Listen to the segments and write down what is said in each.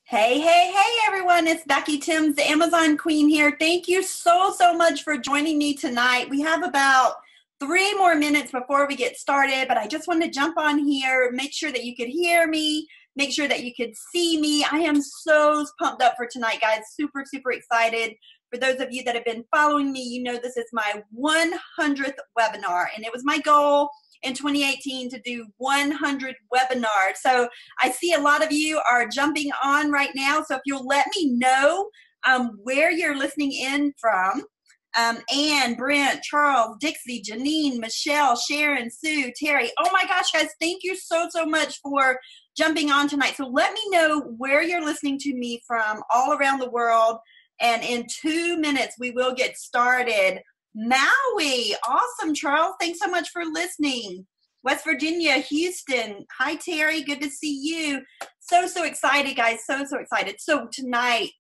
Hey, hey, hey, everyone. It's Becky Timms, the Amazon Queen here. Thank you so much for joining me tonight. We have about 3 more minutes before we get started, but I just wanted to jump on here, make sure that you could hear me, make sure that you could see me. I am so pumped up for tonight, guys. Super excited. For those of you that have been following me, you know this is my 100th webinar, and it was my goal in 2018 to do 100 webinars. So I see a lot of you are jumping on right now. So if you'll let me know where you're listening in from, Anne, Brent, Charles, Dixie, Janine, Michelle, Sharon, Sue, Terry. Oh my gosh, guys, thank you so much for jumping on tonight. So let me know where you're listening to me from all around the world. And in 2 minutes, we will get started. Maui, awesome, Charles. Thanks so much for listening. West Virginia, Houston. Hi, Terry. Good to see you. So excited, guys. So excited. So tonight,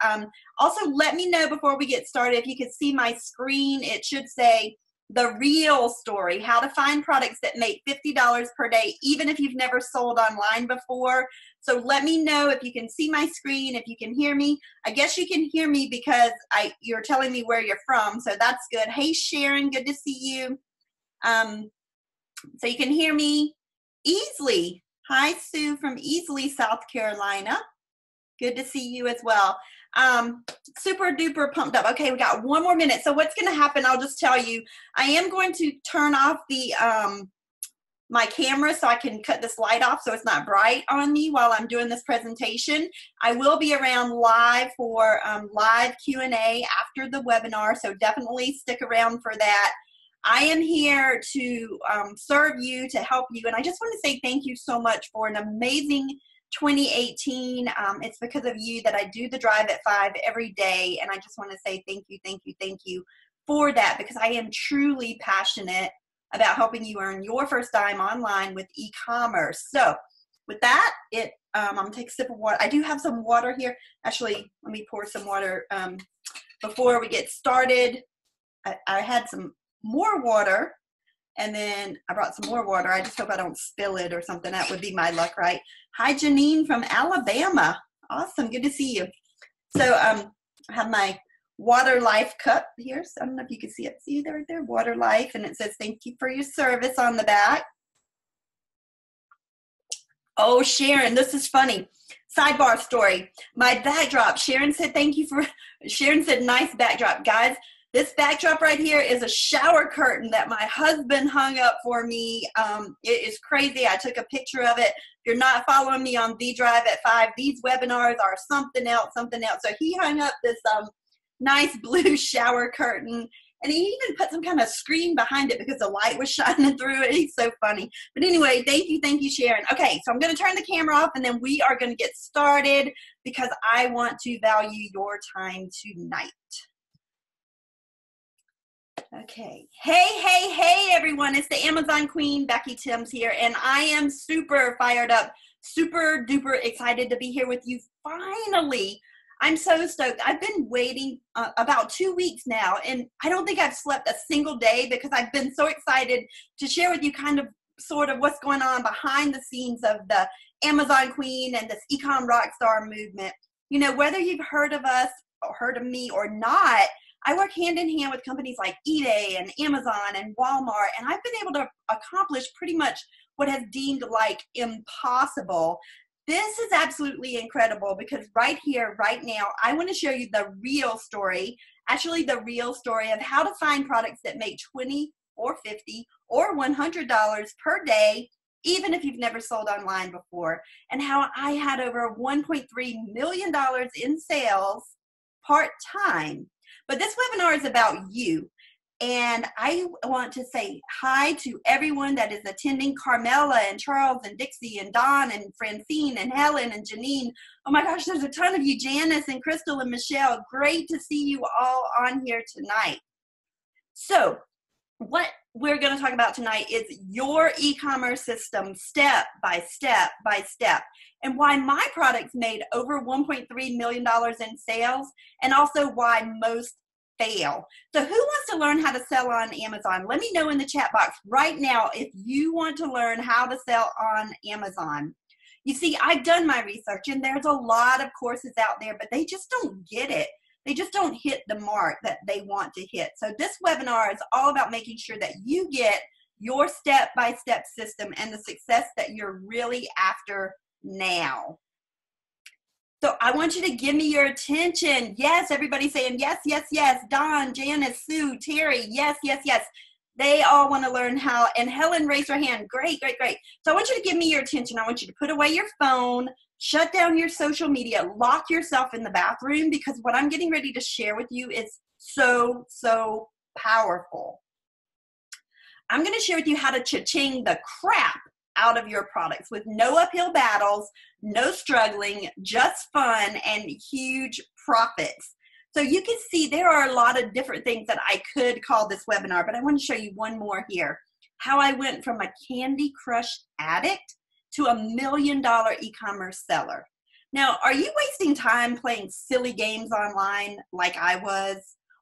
also let me know before we get started, if you could see my screen, it should say the real story, how to find products that make $50 per day, even if you've never sold online before. So let me know if you can see my screen, if you can hear me. I guess you can hear me because you're telling me where you're from, so that's good. Hey, Sharon, good to see you. So you can hear me easily. Hi, Sue from Easley, South Carolina. Good to see you as well. Super duper pumped up. Okay, we got 1 more minute. So what's going to happen, I'll just tell you, I am going to turn off the my camera so I can cut this light off so it's not bright on me while I'm doing this presentation. I will be around live for live Q&A after the webinar, so definitely stick around for that. I am here to serve you, to help you, and I just want to say thank you so much for an amazing 2018. It's because of you that I do the Drive at 5 every day, and I just want to say thank you for that, because I am truly passionate about helping you earn your first dime online with e-commerce. So with that, I'm going to take a sip of water. I do have some water here. Actually, let me pour some water before we get started. I had some more water, and then I brought some more water. I just hope I don't spill it or something. That would be my luck, right? Hi, Janine from Alabama. Awesome. Good to see you. So I have my Water Life cup here. So I don't know if you can see it. See there, Water Life. And it says, thank you for your service on the back. Oh, Sharon, this is funny. Sidebar story. My backdrop. Sharon said, Sharon said, nice backdrop. Guys, this backdrop right here is a shower curtain that my husband hung up for me. It is crazy. I took a picture of it. If you're not following me on The Drive at 5, these webinars are something else. So he hung up this nice blue shower curtain, and he even put some kind of screen behind it because the light was shining through it. He's so funny. But anyway, thank you, Sharon. Okay, so I'm going to turn the camera off, and then we are going to get started because I want to value your time tonight. Okay. Hey, everyone. It's the Amazon Queen, Becky Timms here, and I am super fired up, super duper excited to be here with you finally. I'm so stoked. I've been waiting about 2 weeks now, and I don't think I've slept a single day because I've been so excited to share with you kind of sort of what's going on behind the scenes of the Amazon Queen and this e-com rockstar movement. You know, whether you've heard of us or heard of me or not, I work hand in hand with companies like eBay and Amazon and Walmart, and I've been able to accomplish pretty much what has deemed like impossible. This is absolutely incredible because right here, right now, I want to show you the real story, actually the real story of how to find products that make $20 or $50 or $100 per day, even if you've never sold online before, and how I had over $1.3 million in sales part-time. But this webinar is about you. And I want to say hi to everyone that is attending, Carmela and Charles and Dixie and Dawn and Francine and Helen and Janine. Oh my gosh, there's a ton of you, Janice and Crystal and Michelle. Great to see you all on here tonight. So what we're going to talk about tonight is your e-commerce system step by step by step, and why my products made over $1.3 million in sales, and also why most fail. So who wants to learn how to sell on Amazon? Let me know in the chat box right now if you want to learn how to sell on Amazon. You see, I've done my research and there's a lot of courses out there, but they just don't get it. They just don't hit the mark that they want to hit. So this webinar is all about making sure that you get your step-by-step system and the success that you're really after now. So I want you to give me your attention. Yes, everybody's saying yes, yes, yes. Don, Janice, Sue, Terry, yes, yes, yes. They all want to learn how, and Helen raised her hand. Great, great, great. So I want you to give me your attention. I want you to put away your phone, shut down your social media, lock yourself in the bathroom, because what I'm getting ready to share with you is so, so powerful. I'm going to share with you how to cha-ching the crap out of your products with no uphill battles, no struggling, just fun, and huge profits. So you can see there are a lot of different things that I could call this webinar, but I want to show you one more here. How I went from a Candy Crush addict to $1 million e-commerce seller. Now, are you wasting time playing silly games online like I was?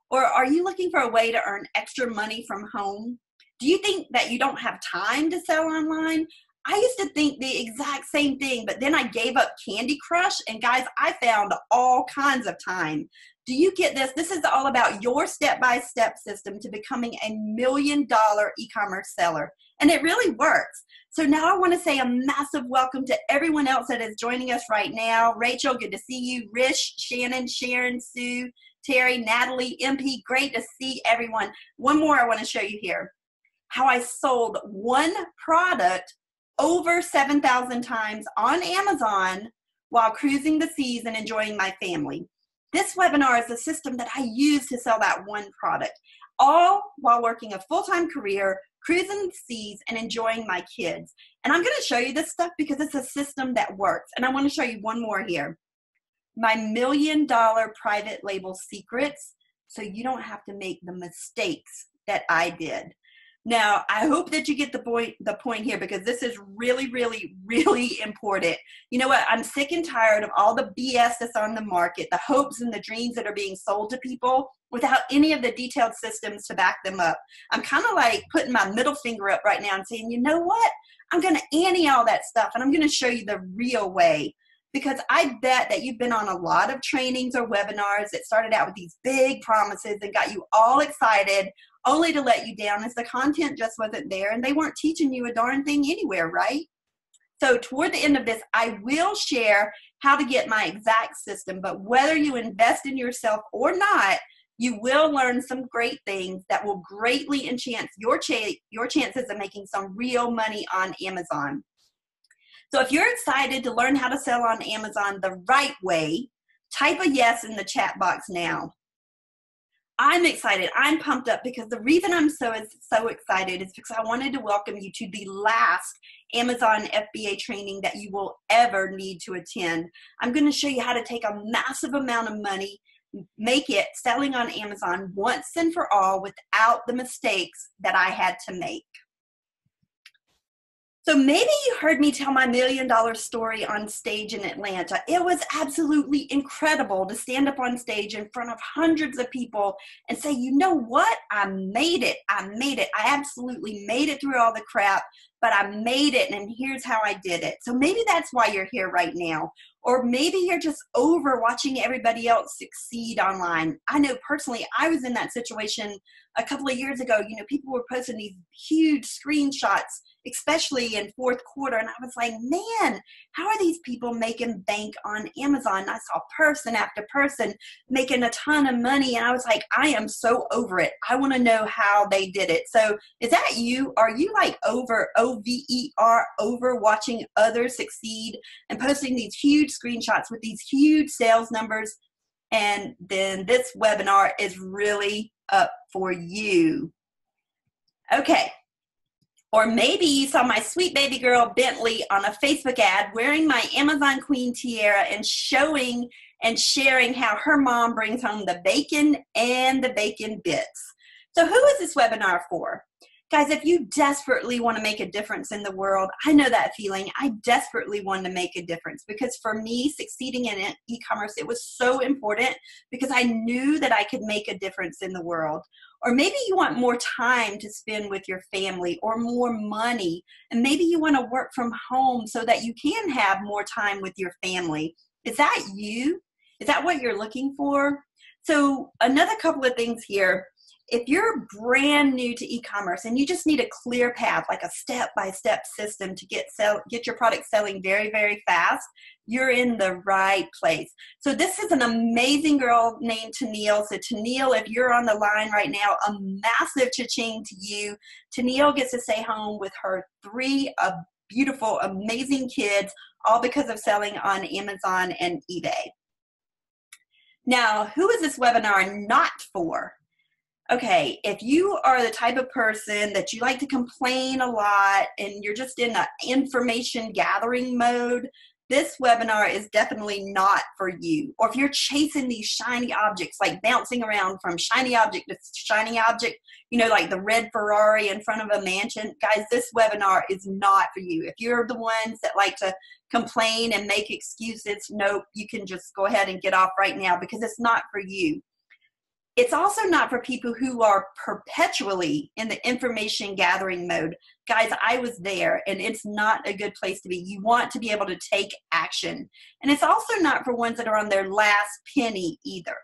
Or are you looking for a way to earn extra money from home? Do you think that you don't have time to sell online? I used to think the exact same thing, but then I gave up Candy Crush, and guys, I found all kinds of time. Do you get this? This is all about your step-by-step system to becoming a $1 million e-commerce seller, and it really works. So now I want to say a massive welcome to everyone else that is joining us right now. Rachel, good to see you. Rish, Shannon, Sharon, Sue, Terry, Natalie, MP, great to see everyone. One more I want to show you here. How I sold one product over 7,000 times on Amazon while cruising the seas and enjoying my family. This webinar is a system that I use to sell that one product, all while working a full-time career, cruising the seas, and enjoying my kids. And I'm going to show you this stuff because it's a system that works. And I want to show you one more here. My $1 million private label secrets, so you don't have to make the mistakes that I did. Now, I hope that you get the point here, because this is really, really, really important. You know what? I'm sick and tired of all the BS that's on the market, the hopes and the dreams that are being sold to people without any of the detailed systems to back them up. I'm kind of like putting my middle finger up right now and saying, you know what? I'm going to ante all that stuff, and I'm going to show you the real way. Because I bet that you've been on a lot of trainings or webinars that started out with these big promises and got you all excited, only to let you down as the content just wasn't there and they weren't teaching you a darn thing anywhere, right? So toward the end of this, I will share how to get my exact system, but whether you invest in yourself or not, you will learn some great things that will greatly enhance your chances of making some real money on Amazon. So if you're excited to learn how to sell on Amazon the right way, type a yes in the chat box now. I'm excited. I'm pumped up because the reason I'm so excited is because I wanted to welcome you to the last Amazon FBA training that you will ever need to attend. I'm going to show you how to take a massive amount of money, make it selling on Amazon once and for all without the mistakes that I had to make. So maybe you heard me tell my $1 million story on stage in Atlanta. It was absolutely incredible to stand up on stage in front of hundreds of people and say, you know what? I made it. I made it. I absolutely made it through all the crap, but I made it, and here's how I did it. So maybe that's why you're here right now. Or maybe you're just over watching everybody else succeed online. I know personally, I was in that situation a couple of years ago. You know, people were posting these huge screenshots, especially in fourth quarter. And I was like, man, how are these people making bank on Amazon? And I saw person after person making a ton of money. And I was like, I am so over it. I want to know how they did it. So is that you? Are you like over, O-V-E-R, over watching others succeed and posting these huge screenshots with these huge sales numbers? And then this webinar is really up for you. Okay. Or maybe you saw my sweet baby girl Bentley on a Facebook ad wearing my Amazon Queen tiara and showing and sharing how her mom brings home the bacon and the bacon bits. So who is this webinar for? Guys, if you desperately want to make a difference in the world, I know that feeling. I desperately want to make a difference because for me, succeeding in e-commerce, it was so important because I knew that I could make a difference in the world. Or maybe you want more time to spend with your family or more money. And maybe you want to work from home so that you can have more time with your family. Is that you? Is that what you're looking for? So another couple of things here. If you're brand new to e-commerce and you just need a clear path, like a step-by-step system to get your product selling very, very fast, you're in the right place. So this is an amazing girl named Tennille. So Tennille, if you're on the line right now, a massive cha-ching to you. Tennille gets to stay home with her 3 beautiful, amazing kids, all because of selling on Amazon and eBay. Now, who is this webinar not for? Okay, if you are the type of person that you like to complain a lot and you're just in an information gathering mode, this webinar is definitely not for you. Or if you're chasing these shiny objects, like bouncing around from shiny object to shiny object, you know, like the red Ferrari in front of a mansion, guys, this webinar is not for you. If you're the ones that like to complain and make excuses, nope, you can just go ahead and get off right now because it's not for you. It's also not for people who are perpetually in the information gathering mode. Guys, I was there, and it's not a good place to be. You want to be able to take action. And it's also not for ones that are on their last penny either.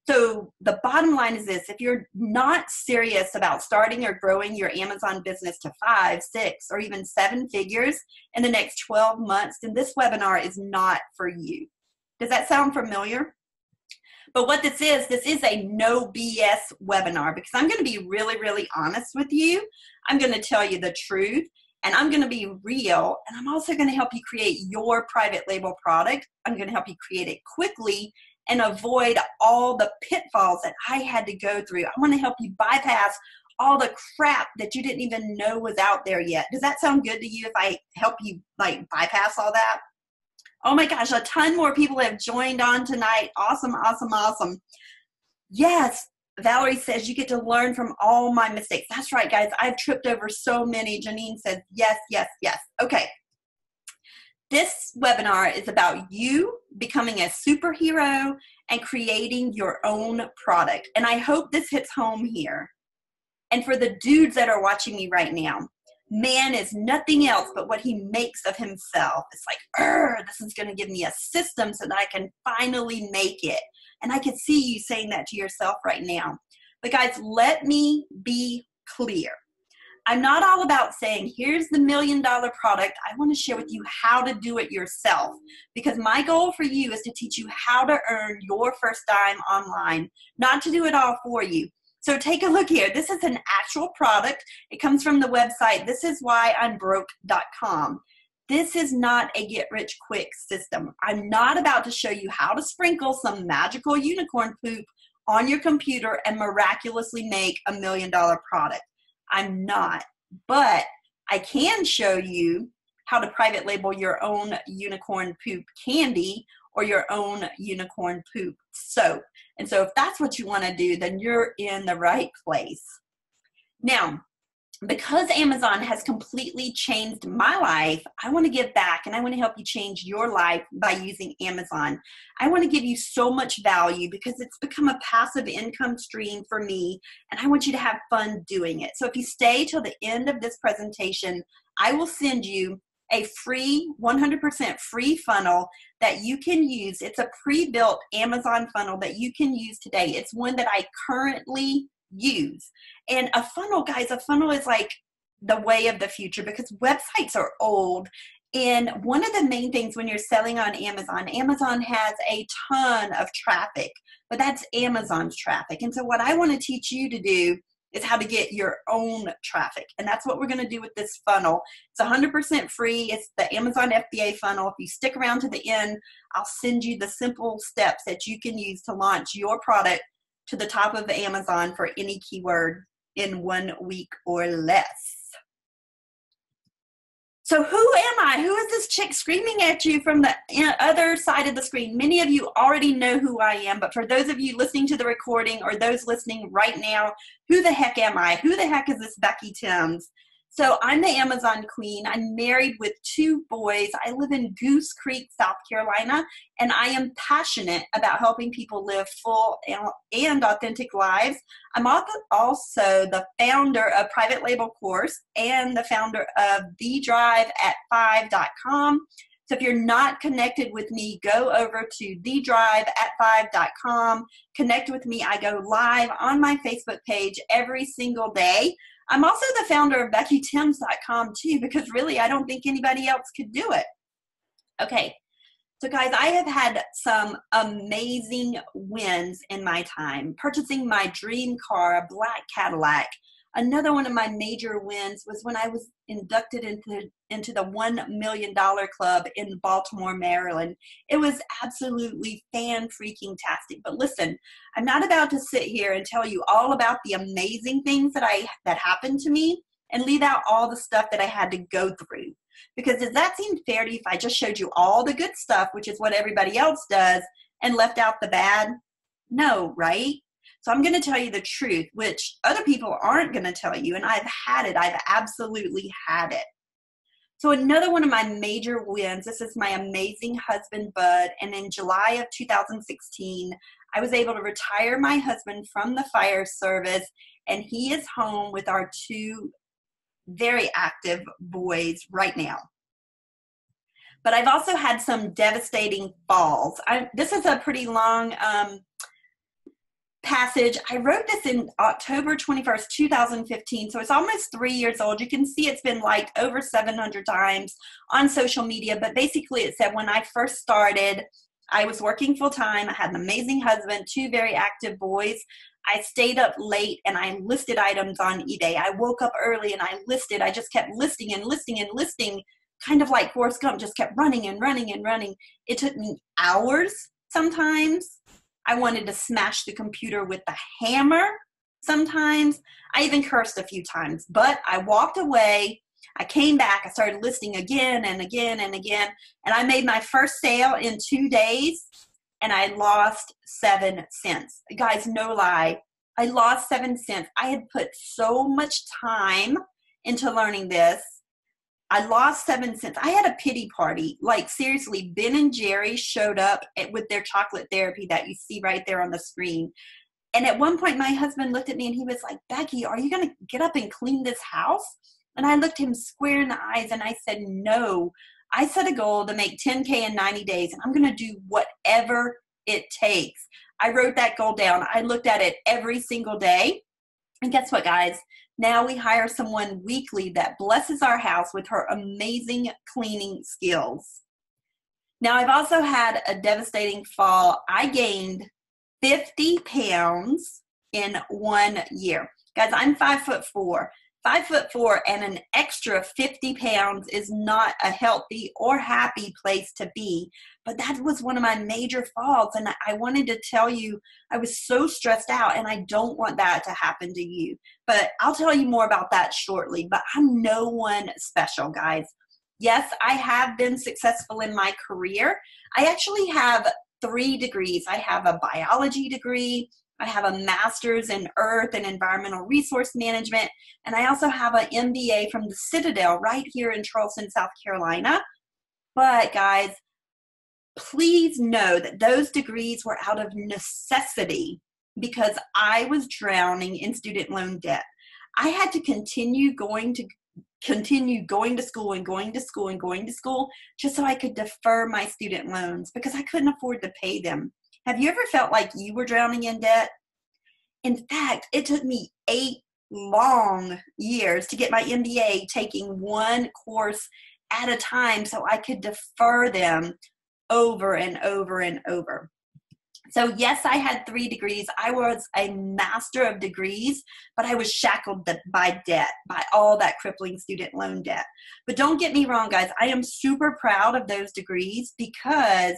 So the bottom line is this: if you're not serious about starting or growing your Amazon business to 5, 6, or even 7 figures in the next 12 months, then this webinar is not for you. Does that sound familiar? But what this is a no BS webinar, because I'm going to be really, really honest with you. I'm going to tell you the truth, and I'm going to be real, and I'm also going to help you create your private label product. I'm going to help you create it quickly and avoid all the pitfalls that I had to go through. I want to help you bypass all the crap that you didn't even know was out there yet. Does that sound good to you if I help you like bypass all that? Oh my gosh, a ton more people have joined on tonight. Awesome, awesome, awesome. Yes, Valerie says you get to learn from all my mistakes. That's right, guys. I've tripped over so many. Janine says yes, yes, yes. Okay. This webinar is about you becoming a superhero and creating your own product. And I hope this hits home here. And for the dudes that are watching me right now, man is nothing else but what he makes of himself. It's like, this is going to give me a system so that I can finally make it. And I can see you saying that to yourself right now. But guys, let me be clear. I'm not all about saying, here's the $1 million product. I want to share with you how to do it yourself. Because my goal for you is to teach you how to earn your first dime online, not to do it all for you. So take a look here. This is an actual product. It comes from the website thisiswhyimbroke.com. This is not a get-rich-quick system. I'm not about to show you how to sprinkle some magical unicorn poop on your computer and miraculously make $1 million product. I'm not. But I can show you how to private label your own unicorn poop candy or your own unicorn poop soap. And so if that's what you want to do, then you're in the right place. Now, because Amazon has completely changed my life, I want to give back and I want to help you change your life by using Amazon. I want to give you so much value because it's become a passive income stream for me, and I want you to have fun doing it. So if you stay till the end of this presentation, I will send you a free, 100% free funnel that you can use. It's a pre-built Amazon funnel that you can use today. It's one that I currently use. And a funnel, guys, a funnel is like the way of the future because websites are old. And one of the main things when you're selling on Amazon, Amazon has a ton of traffic, but that's Amazon's traffic. And so what I want to teach you to do is how to get your own traffic. And that's what we're going to do with this funnel. It's 100% free. It's the Amazon FBA funnel. If you stick around to the end, I'll send you the simple steps that you can use to launch your product to the top of Amazon for any keyword in 1 week or less. So who am I? Who is this chick screaming at you from the other side of the screen? Many of you already know who I am, but for those of you listening to the recording or those listening right now, who the heck am I? Who the heck is this Becky Timms? So I'm the Amazon queen. I'm married with 2 boys. I live in Goose Creek, South Carolina, and I am passionate about helping people live full and authentic lives. I'm also the founder of Private Label Course and the founder of thedriveat5.com. So if you're not connected with me, go over to thedriveat5.com. Connect with me. I go live on my Facebook page every single day. I'm also the founder of BeckyTims.com too, because really I don't think anybody else could do it. Okay, so guys, I have had some amazing wins in my time. Purchasing my dream car, a black Cadillac. Another one of my major wins was when I was inducted into the $1 million club in Baltimore, Maryland. It was absolutely fan-freaking-tastic. But listen, I'm not about to sit here and tell you all about the amazing things that happened to me and leave out all the stuff that I had to go through. Because does that seem fair to you if I just showed you all the good stuff, which is what everybody else does, and left out the bad? No, right? So I'm going to tell you the truth, which other people aren't going to tell you, and I've had it. I've absolutely had it. So another one of my major wins, this is my amazing husband, Bud, and in July of 2016, I was able to retire my husband from the fire service, and he is home with our 2 very active boys right now. But I've also had some devastating falls. This is a pretty long passage. I wrote this in October 21st, 2015, so it's almost 3 years old. You can see it's been liked over 700 times on social media, but basically it said when I first started, I was working full-time. I had an amazing husband, 2 very active boys. I stayed up late and I listed items on eBay. I woke up early and I listed. I just kept listing and listing and listing, kind of like Forrest Gump, just kept running and running and running. It took me hours sometimes. I wanted to smash the computer with the hammer sometimes. I even cursed a few times, but I walked away. I came back. I started listing again and again and again, and I made my first sale in 2 days, and I lost 7 cents. Guys, no lie. I lost 7 cents. I had put so much time into learning this. I lost 7 cents. I had a pity party. Like, seriously, Ben and Jerry showed up with their chocolate therapy that you see right there on the screen. And at one point, my husband looked at me and he was like, Becky, are you going to get up and clean this house? And I looked him square in the eyes and I said, no. I set a goal to make 10K in 90 days, and I'm going to do whatever it takes. I wrote that goal down. I looked at it every single day. And guess what, guys? Now we hire someone weekly that blesses our house with her amazing cleaning skills. Now, I've also had a devastating fall. I gained 50 pounds in 1 year. Guys, I'm 5'4". 5'4", and an extra 50 pounds is not a healthy or happy place to be. But that was one of my major falls, and I wanted to tell you I was so stressed out, and I don't want that to happen to you. But I'll tell you more about that shortly. But I'm no one special, guys. Yes, I have been successful in my career. I actually have 3 degrees. I have a biology degree, I have a master's in earth and environmental resource management, and I also have an MBA from the Citadel right here in Charleston, South Carolina. But guys, please know that those degrees were out of necessity because I was drowning in student loan debt. I had to continue going to school and going to school and going to school just so I could defer my student loans because I couldn't afford to pay them. Have you ever felt like you were drowning in debt? In fact, it took me 8 long years to get my MBA, taking 1 course at a time so I could defer them over and over and over. So yes, I had 3 degrees. I was a master of degrees, but I was shackled by debt, by all that crippling student loan debt. But don't get me wrong, guys. I am super proud of those degrees because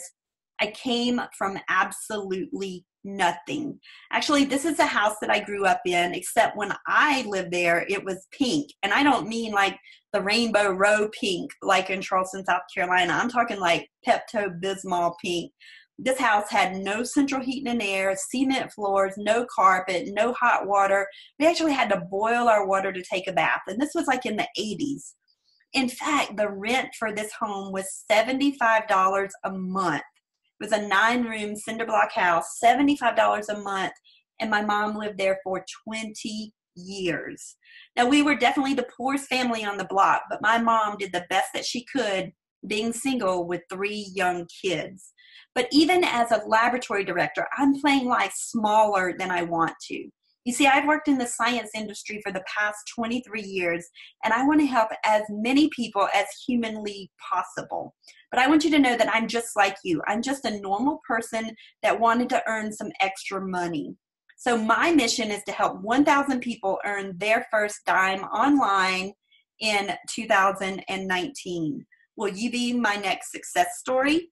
I came from absolutely nothing. Actually, this is a house that I grew up in, except when I lived there, it was pink. And I don't mean like the Rainbow Row pink, like in Charleston, South Carolina. I'm talking like Pepto-Bismol pink. This house had no central heating and air, cement floors, no carpet, no hot water. We actually had to boil our water to take a bath. And this was like in the 80s. In fact, the rent for this home was $75 a month. It was a 9-room cinder block house, $75 a month. And my mom lived there for 20 years. Now, we were definitely the poorest family on the block, but my mom did the best that she could being single with 3 young kids. But even as a laboratory director, I'm playing life smaller than I want to. You see, I've worked in the science industry for the past 23 years, and I want to help as many people as humanly possible. But I want you to know that I'm just like you. I'm just a normal person that wanted to earn some extra money. So my mission is to help 1,000 people earn their first dime online in 2019. Will you be my next success story?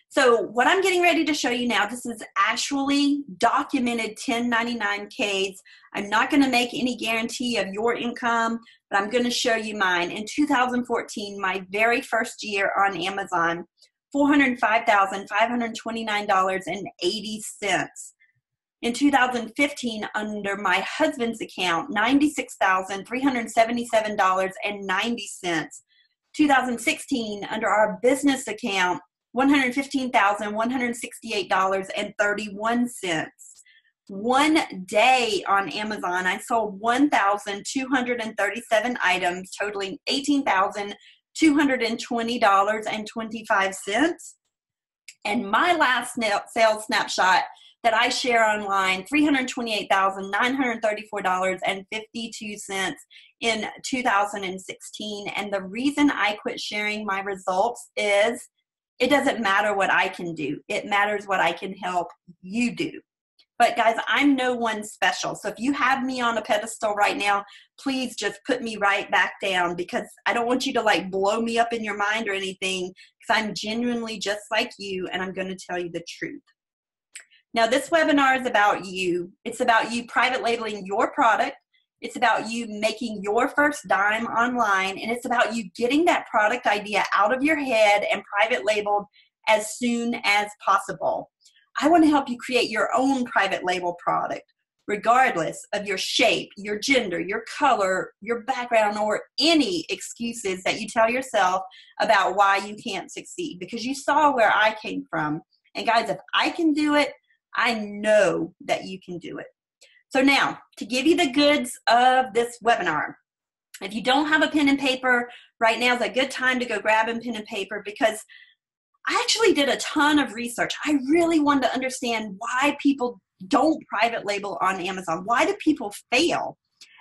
So what I'm getting ready to show you now, this is actually documented 1099Ks. I'm not going to make any guarantee of your income, but I'm going to show you mine. In 2014, my very first year on Amazon, $405,529.80. In 2015, under my husband's account, $96,377.90. 2016, under our business account, $115,168.31. One day on Amazon, I sold 1,237 items, totaling $18,220.25. And my last sales snapshot that I share online, $328,934.52 in 2016. And the reason I quit sharing my results is it doesn't matter what I can do. It matters what I can help you do. But guys, I'm no one special. So if you have me on a pedestal right now, please just put me right back down, because I don't want you to like blow me up in your mind or anything, because I'm genuinely just like you, and I'm going to tell you the truth. Now, this webinar is about you. It's about you private labeling your product. It's about you making your first dime online, and it's about you getting that product idea out of your head and private labeled as soon as possible. I want to help you create your own private label product, regardless of your shape, your gender, your color, your background, or any excuses that you tell yourself about why you can't succeed, because you saw where I came from. And guys, if I can do it, I know that you can do it. So now, to give you the goods of this webinar, if you don't have a pen and paper, right now is a good time to go grab a pen and paper, because I actually did a ton of research. I really wanted to understand why people don't private label on Amazon. Why do people fail?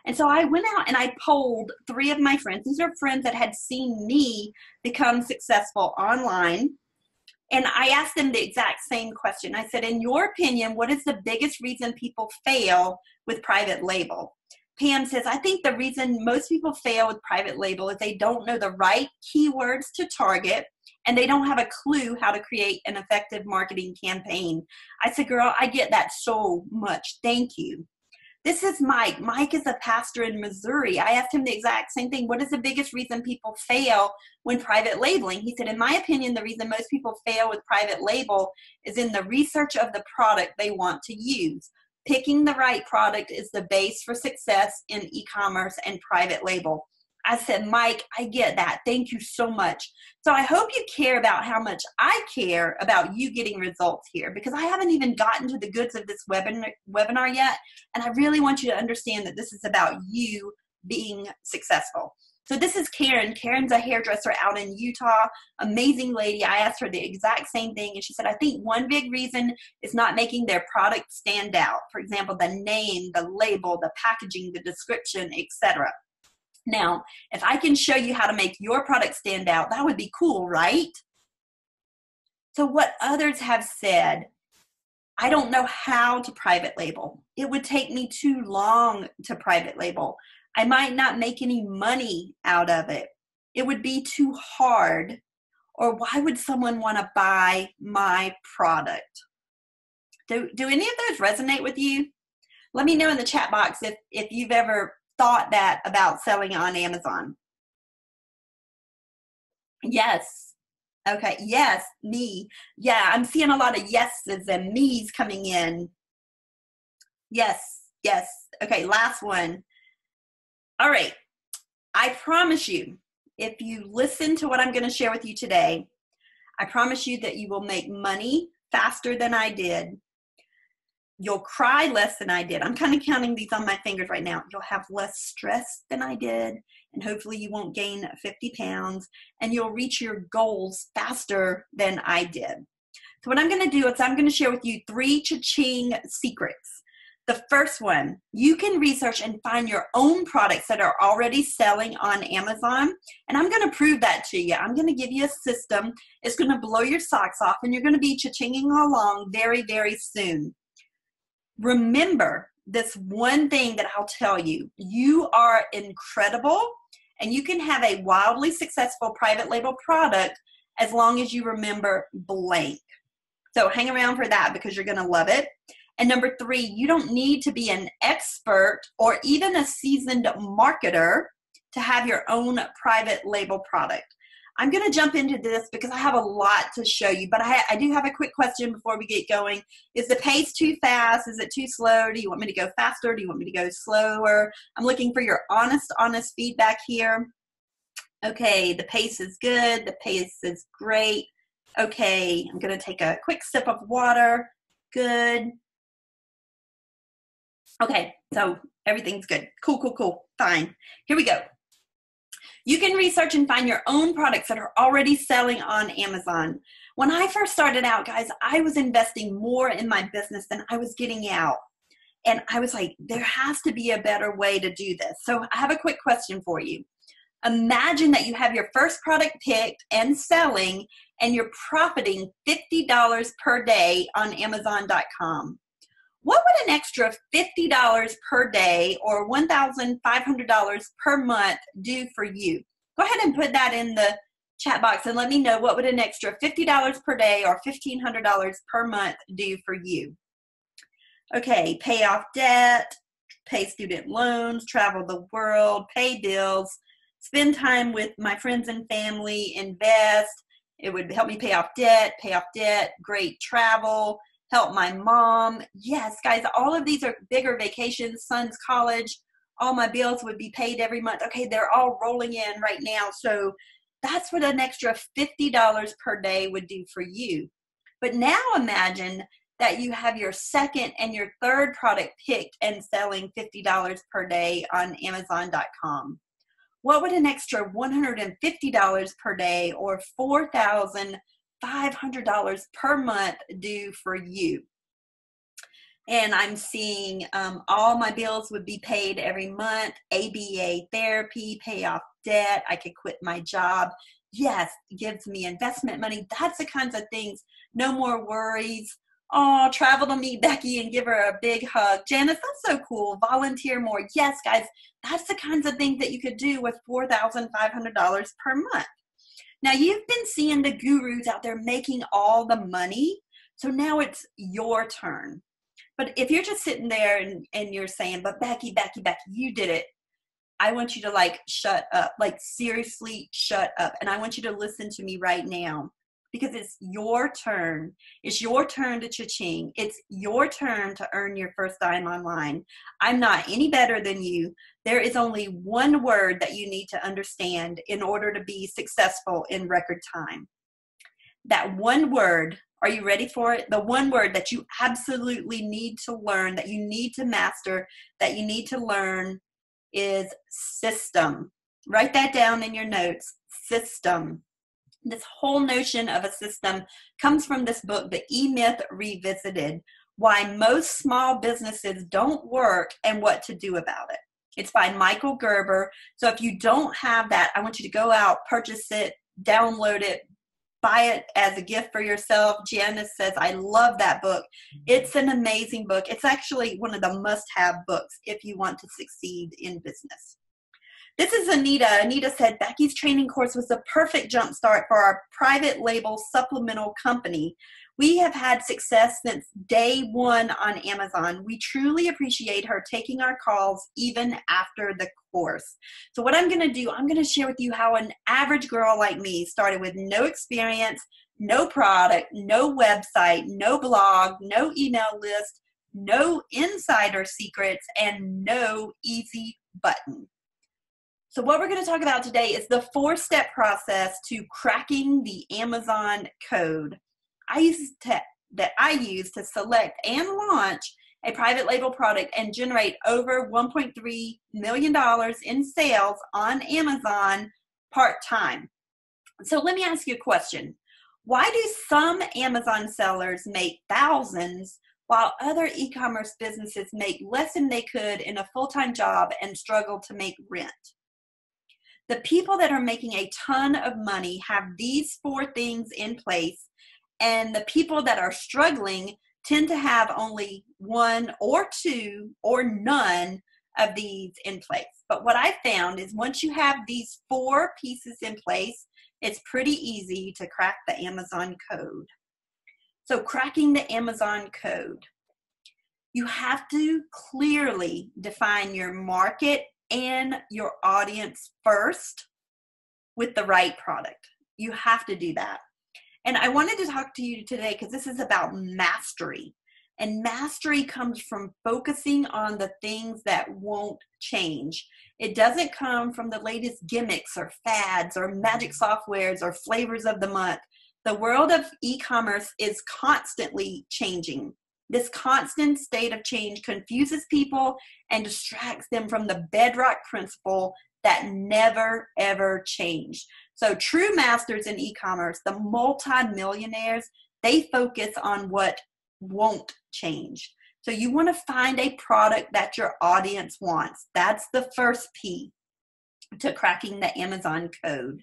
And so I went out and I polled 3 of my friends. These are friends that had seen me become successful online. And I asked them the exact same question. I said, in your opinion, what is the biggest reason people fail with private label? Pam says, I think the reason most people fail with private label is they don't know the right keywords to target, and they don't have a clue how to create an effective marketing campaign. I said, girl, I get that so much. Thank you. This is Mike. Mike is a pastor in Missouri. I asked him the exact same thing. What is the biggest reason people fail when private labeling? He said, in my opinion, the reason most people fail with private label is in the research of the product they want to use. Picking the right product is the base for success in e-commerce and private label. I said, Mike, I get that. Thank you so much. So I hope you care about how much I care about you getting results here, because I haven't even gotten to the goods of this webinar yet. And I really want you to understand that this is about you being successful. So this is Karen. Karen's a hairdresser out in Utah. Amazing lady. I asked her the exact same thing, and she said, I think one big reason is not making their product stand out. For example, the name, the label, the packaging, the description, etc. Now, if I can show you how to make your product stand out, that would be cool, right? So what others have said, I don't know how to private label. It would take me too long to private label. I might not make any money out of it. It would be too hard. Or why would someone want to buy my product? Do any of those resonate with you? Let me know in the chat box if you've ever thought that about selling on Amazon. Yes. Okay, yes, me. Yeah, I'm seeing a lot of yeses and me's coming in. Yes, yes. Okay, last one. All right, I promise you, if you listen to what I'm going to share with you today, I promise you that you will make money faster than I did. You'll cry less than I did. I'm kind of counting these on my fingers right now. You'll have less stress than I did, and hopefully you won't gain 50 pounds, and you'll reach your goals faster than I did. So what I'm going to do is I'm going to share with you 3 cha-ching secrets. The first one, you can research and find your own products that are already selling on Amazon. And I'm going to prove that to you. I'm going to give you a system. It's going to blow your socks off, and you're going to be cha-chinging along very, very soon. Remember this one thing that I'll tell you. You are incredible, and you can have a wildly successful private label product as long as you remember blank. So hang around for that because you're going to love it. And number 3, you don't need to be an expert or even a seasoned marketer to have your own private label product. I'm going to jump into this because I have a lot to show you, but I do have a quick question before we get going. Is the pace too fast? Is it too slow? Do you want me to go faster? Do you want me to go slower? I'm looking for your honest feedback here. Okay, the pace is good. The pace is great. Okay, I'm going to take a quick sip of water. Good. Okay, so everything's good. Cool. Fine. Here we go. You can research and find your own products that are already selling on Amazon. When I first started out, guys, I was investing more in my business than I was getting out. And I was like, there has to be a better way to do this. So I have a quick question for you. Imagine that you have your first product picked and selling, and you're profiting $50 per day on Amazon.com. What would an extra $50 per day or $1,500 per month do for you? Go ahead and put that in the chat box and let me know what would an extra $50 per day or $1,500 per month do for you. Okay, pay off debt, pay student loans, travel the world, pay bills, spend time with my friends and family, invest. It would help me pay off debt, great travel, help my mom. Yes, guys, all of these are bigger vacations, son's college, all my bills would be paid every month. Okay, they're all rolling in right now. So that's what an extra $50 per day would do for you. But now imagine that you have your second and your third product picked and selling $50 per day on Amazon.com. What would an extra $150 per day or $4,500 per month do for you? And I'm seeing all my bills would be paid every month, ABA therapy, pay off debt, I could quit my job. Yes, gives me investment money. That's the kinds of things. No more worries. Oh, travel to meet Becky and give her a big hug. Janice, that's so cool. Volunteer more. Yes, guys, that's the kinds of things that you could do with $4,500 per month. Now, you've been seeing the gurus out there making all the money. So now it's your turn. But if you're just sitting there and you're saying, but Becky, you did it. I want you to shut up, seriously shut up. And I want you to listen to me right now because it's your turn. It's your turn to cha-ching. It's your turn to earn your first dime online. I'm not any better than you. There is only one word that you need to understand in order to be successful in record time. That one word, are you ready for it? The one word that you absolutely need to learn, that you need to master, that you need to learn is system. Write that down in your notes. System. This whole notion of a system comes from this book, The E-Myth Revisited, Why Most Small Businesses Don't Work and What to Do About It. It's by Michael Gerber. So if you don't have that, I want you to go out, purchase it, download it, buy it as a gift for yourself. Janice says, I love that book. It's an amazing book. It's actually one of the must-have books if you want to succeed in business. This is Anita. Anita said, Becky's training course was the perfect jumpstart for our private label supplemental company. We have had success since day one on Amazon. We truly appreciate her taking our calls even after the course. So what I'm going to do, I'm going to share with you how an average girl like me started with no experience, no product, no website, no blog, no email list, no insider secrets, and no easy button. So what we're going to talk about today is the 4-step process to cracking the Amazon code I use to select and launch a private label product and generate over $1.3 million in sales on Amazon part-time. So let me ask you a question. Why do some Amazon sellers make thousands while other e-commerce businesses make less than they could in a full-time job and struggle to make rent? The people that are making a ton of money have these 4 things in place, and the people that are struggling tend to have only 1 or 2 or none of these in place. But what I found is once you have these 4 pieces in place, it's pretty easy to crack the Amazon code. So cracking the Amazon code. You have to clearly define your market and your audience first with the right product. You have to do that. And I wanted to talk to you today because this is about mastery. And mastery comes from focusing on the things that won't change. It doesn't come from the latest gimmicks or fads or magic softwares or flavors of the month. The world of e-commerce is constantly changing. This constant state of change confuses people and distracts them from the bedrock principle that never, ever change. So true masters in e-commerce, the multi-millionaires, they focus on what won't change. So you want to find a product that your audience wants. That's the first P to cracking the Amazon code.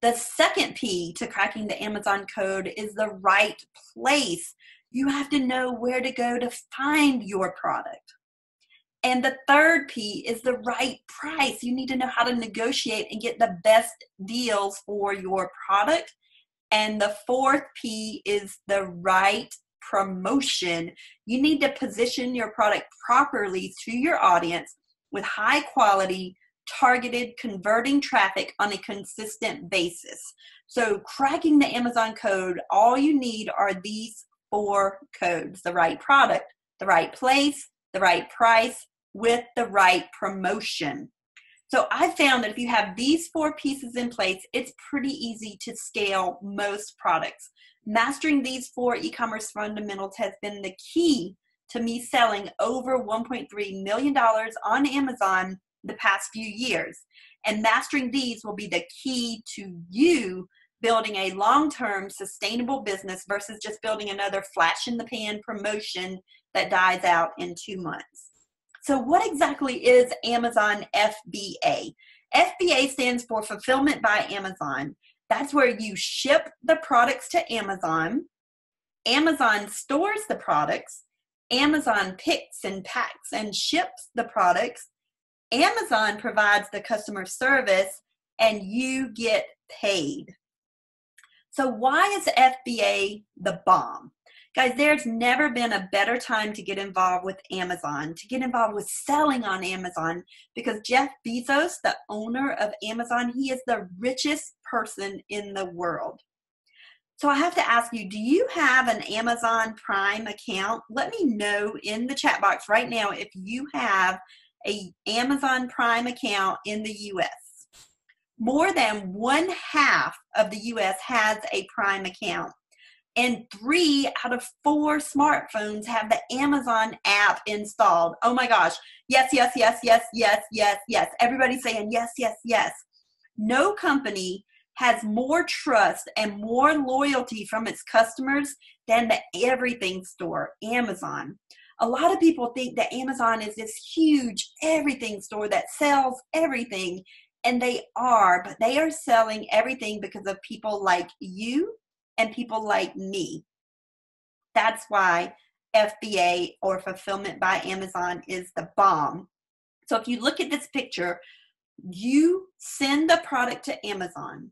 The second P to cracking the Amazon code is the right place. You have to know where to go to find your product. And the third P is the right price. You need to know how to negotiate and get the best deals for your product. And the fourth P is the right promotion. You need to position your product properly to your audience with high quality, targeted, converting traffic on a consistent basis. So cracking the Amazon code, all you need are these 4 codes: the right product, the right place, the right price, with the right promotion. So I found that if you have these 4 pieces in place, it's pretty easy to scale most products. Mastering these 4 e-commerce fundamentals has been the key to me selling over $1.3 million on Amazon the past few years. And mastering these will be the key to you building a long-term sustainable business versus just building another flash in the pan promotion that dies out in 2 months. So what exactly is Amazon FBA? FBA stands for Fulfillment by Amazon. That's where you ship the products to Amazon. Amazon stores the products. Amazon picks and packs and ships the products. Amazon provides the customer service, and you get paid. So why is FBA the bomb? Guys, there's never been a better time to get involved with Amazon, to get involved with selling on Amazon, because Jeff Bezos, the owner of Amazon, he is the richest person in the world. So I have to ask you, do you have an Amazon Prime account? Let me know in the chat box right now if you have an Amazon Prime account in the U.S. More than 1/2 of the U.S. has a Prime account. And 3 out of 4 smartphones have the Amazon app installed. Oh my gosh. Yes, yes, yes, yes, yes, yes, yes. Everybody's saying yes, yes, yes. No company has more trust and more loyalty from its customers than the everything store, Amazon. A lot of people think that Amazon is this huge everything store that sells everything, and they are, but they are selling everything because of people like you and people like me. That's why FBA, or Fulfillment by Amazon, is the bomb. So if you look at this picture, you send the product to Amazon.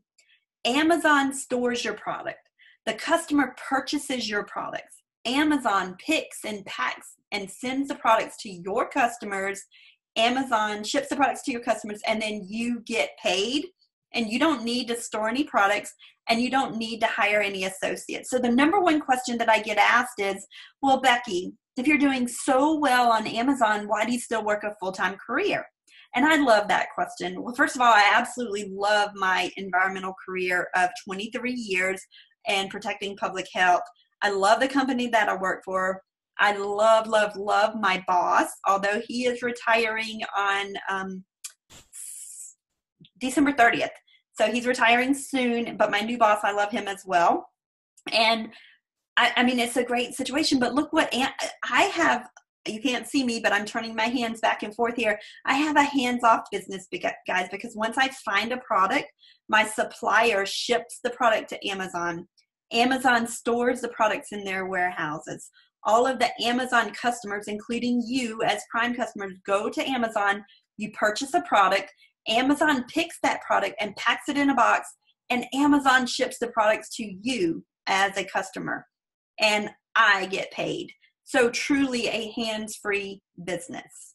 Amazon stores your product. The customer purchases your products. Amazon picks and packs and sends the products to your customers. Amazon ships the products to your customers, and then you get paid, and you don't need to store any products, and you don't need to hire any associates. So the number one question that I get asked is, well, Becky, if you're doing so well on Amazon, why do you still work a full-time career? And I love that question. Well, first of all, I absolutely love my environmental career of 23 years and protecting public health. I love the company that I work for. I love, love, love my boss, although he is retiring on December 30th. So he's retiring soon, but my new boss, I love him as well. And I mean, it's a great situation, but look what I have. You can't see me, but I'm turning my hands back and forth here. I have a hands-off business, guys, because once I find a product, my supplier ships the product to Amazon. Amazon stores the products in their warehouses. All of the Amazon customers, including you as Prime customers, go to Amazon. You purchase a product. Amazon picks that product and packs it in a box, and Amazon ships the products to you as a customer, and I get paid. So truly a hands-free business.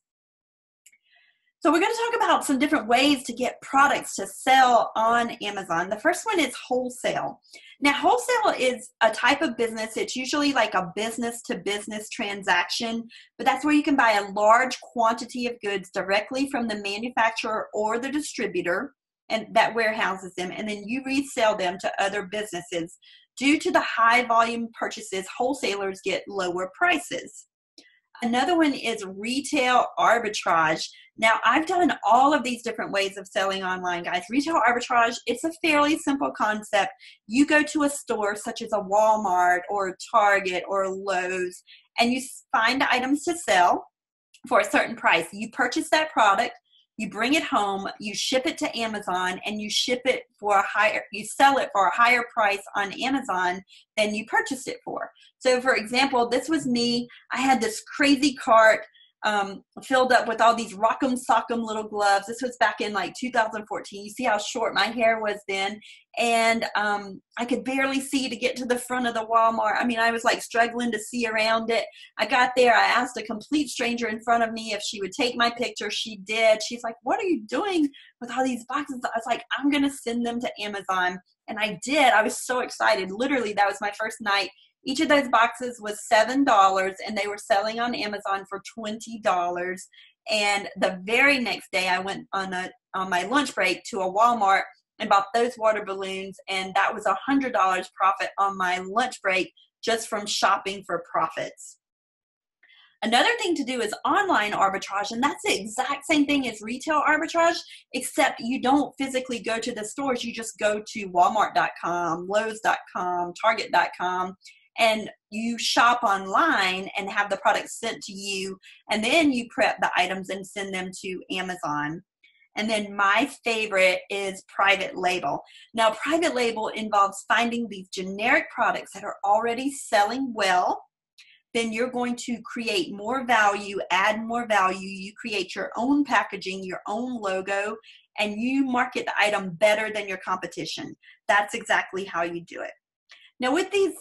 So we're going to talk about some different ways to get products to sell on Amazon. The first one is wholesale. Now, wholesale is a type of business. It's usually like a business-to-business transaction, but that's where you can buy a large quantity of goods directly from the manufacturer or the distributor, and that warehouses them, and then you resell them to other businesses. Due to the high volume purchases, wholesalers get lower prices. Another one is retail arbitrage. Now, I've done all of these different ways of selling online, guys. Retail arbitrage, it's a fairly simple concept. You go to a store such as a Walmart or a Target or a Lowe's, and you find items to sell for a certain price. You purchase that product, you bring it home, you ship it to Amazon, and you sell it for a higher price on Amazon than you purchased it for. So for example, this was me. I had this crazy cart filled up with all these rock'em sock'em little gloves. This was back in like 2014. You see how short my hair was then. And I could barely see to get to the front of the Walmart. I mean, I was like struggling to see around it. I got there. I asked a complete stranger in front of me if she would take my picture. She did. She's like, what are you doing with all these boxes? I was like, I'm going to send them to Amazon. And I did. I was so excited. Literally, that was my first night. Each of those boxes was $7, and they were selling on Amazon for $20. And the very next day, I went on my lunch break to a Walmart and bought those water balloons, and that was $100 profit on my lunch break just from shopping for profits. Another thing to do is online arbitrage, and that's the exact same thing as retail arbitrage, except you don't physically go to the stores. You just go to Walmart.com, Lowe's.com, Target.com, and you shop online and have the products sent to you, and then you prep the items and send them to Amazon. And then my favorite is private label. Now, private label involves finding these generic products that are already selling well. Then you're going to create more value, add more value. You create your own packaging, your own logo, and you market the item better than your competition. That's exactly how you do it. Now, with these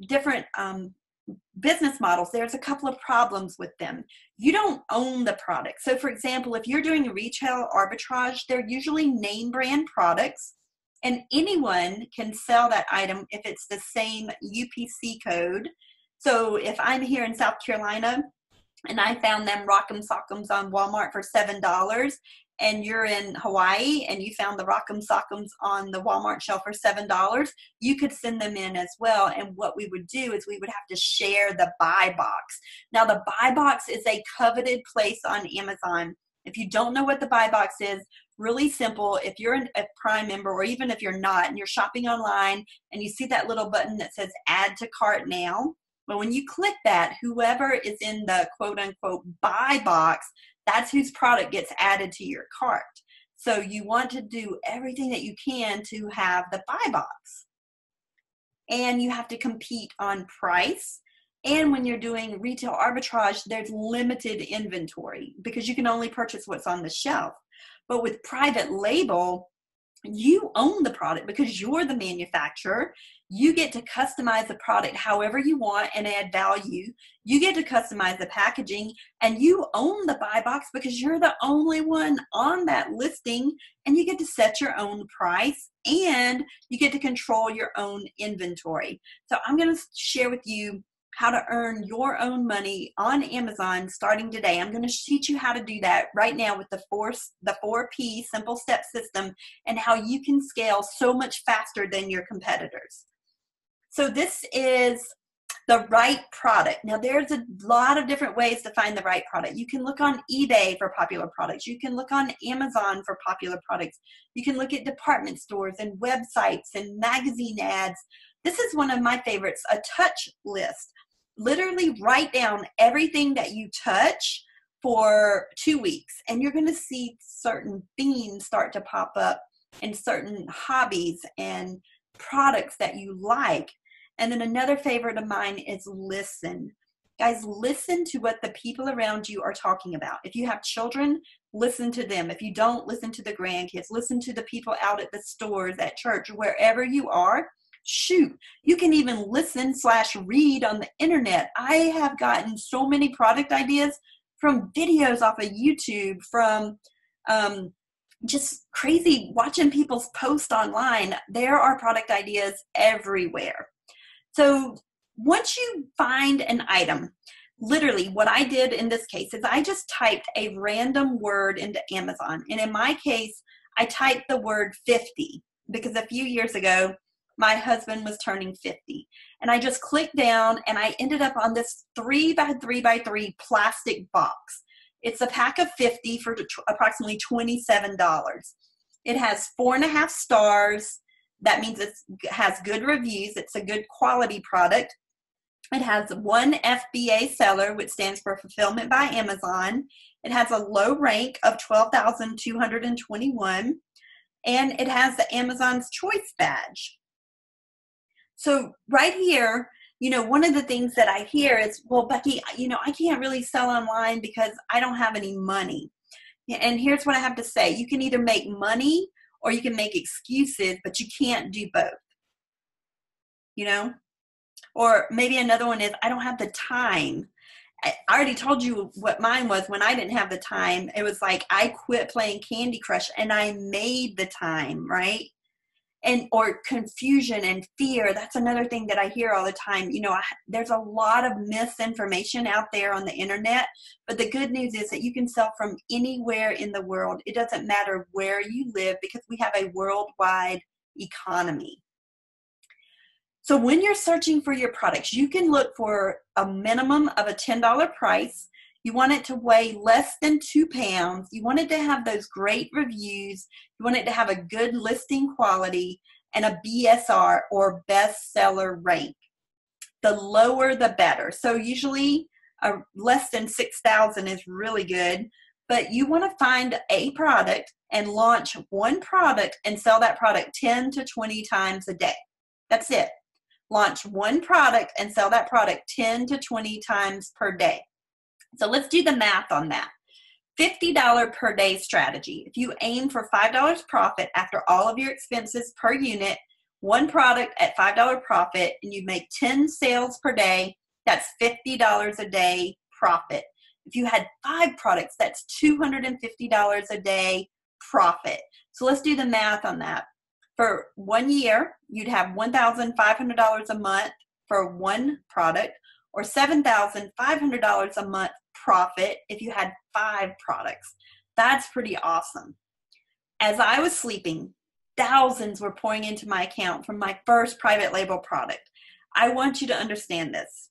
different business models, there's a couple of problems with them. You don't own the product. So for example, if you're doing retail arbitrage, they're usually name brand products, and anyone can sell that item if it's the same UPC code. So if I'm here in South Carolina and I found them Rock'em Sock'ems on Walmart for $7, and you're in Hawaii and you found the Rock'em Sock'ems on the Walmart shelf for $7, you could send them in as well. And what we would do is we would have to share the buy box. Now, the buy box is a coveted place on Amazon. If you don't know what the buy box is, really simple. If you're a Prime member, or even if you're not, and you're shopping online and you see that little button that says add to cart now, well, when you click that, whoever is in the quote unquote buy box, that's whose product gets added to your cart. So you want to do everything that you can to have the buy box. And you have to compete on price. And when you're doing retail arbitrage, there's limited inventory because you can only purchase what's on the shelf. But with private label, you own the product because you're the manufacturer. You get to customize the product however you want and add value. You get to customize the packaging, and you own the buy box because you're the only one on that listing, and you get to set your own price, and you get to control your own inventory. So I'm going to share with you how to earn your own money on Amazon starting today. I'm going to teach you how to do that right now with the 4P simple step system, and how you can scale so much faster than your competitors. So this is the right product. Now there's a lot of different ways to find the right product. You can look on eBay for popular products. You can look on Amazon for popular products. You can look at department stores and websites and magazine ads. This is one of my favorites, a touch list. Literally write down everything that you touch for 2 weeks, and you're going to see certain themes start to pop up and certain hobbies and products that you like. And then another favorite of mine is listen. Guys, listen to what the people around you are talking about. If you have children, listen to them. If you don't, listen to the grandkids. Listen to the people out at the stores, at church, wherever you are. Shoot, you can even listen/read on the internet. I have gotten so many product ideas from videos off of YouTube, from just crazy watching people's posts online. There are product ideas everywhere. So once you find an item, literally what I did in this case is I just typed a random word into Amazon. And in my case, I typed the word 50 because a few years ago, my husband was turning 50. And I just clicked down and I ended up on this 3x3x3 plastic box. It's a pack of 50 for approximately $27. It has 4.5 stars. That means it has good reviews. It's a good quality product. It has 1 FBA seller, which stands for Fulfillment by Amazon. It has a low rank of 12,221. And it has the Amazon's Choice badge. So right here, one of the things that I hear is, well, Becky, I can't really sell online because I don't have any money. And here's what I have to say. You can either make money or you can make excuses, but you can't do both. Or maybe another one is, I don't have the time. I already told you what mine was when I didn't have the time. It was like I quit playing Candy Crush and I made the time, right? Or confusion and fear. That's another thing that I hear all the time. There's a lot of misinformation out there on the internet, but the good news is that you can sell from anywhere in the world. It doesn't matter where you live because we have a worldwide economy. So when you're searching for your products, you can look for a minimum of a $10 price. You want it to weigh less than 2 pounds. You want it to have those great reviews. You want it to have a good listing quality and a BSR or bestseller rank. The lower, the better. So usually less than 6,000 is really good, but you want to find a product and launch one product and sell that product 10 to 20 times a day. That's it. Launch one product and sell that product 10 to 20 times per day. So let's do the math on that. $50 per day strategy. If you aim for $5 profit after all of your expenses per unit, one product at $5 profit, and you make 10 sales per day, that's $50 a day profit. If you had 5 products, that's $250 a day profit. So let's do the math on that. For 1 year, you'd have $1,500 a month for one product, or $7,500 a month profit if you had 5 products. That's pretty awesome. As I was sleeping, thousands were pouring into my account from my first private label product. I want you to understand this.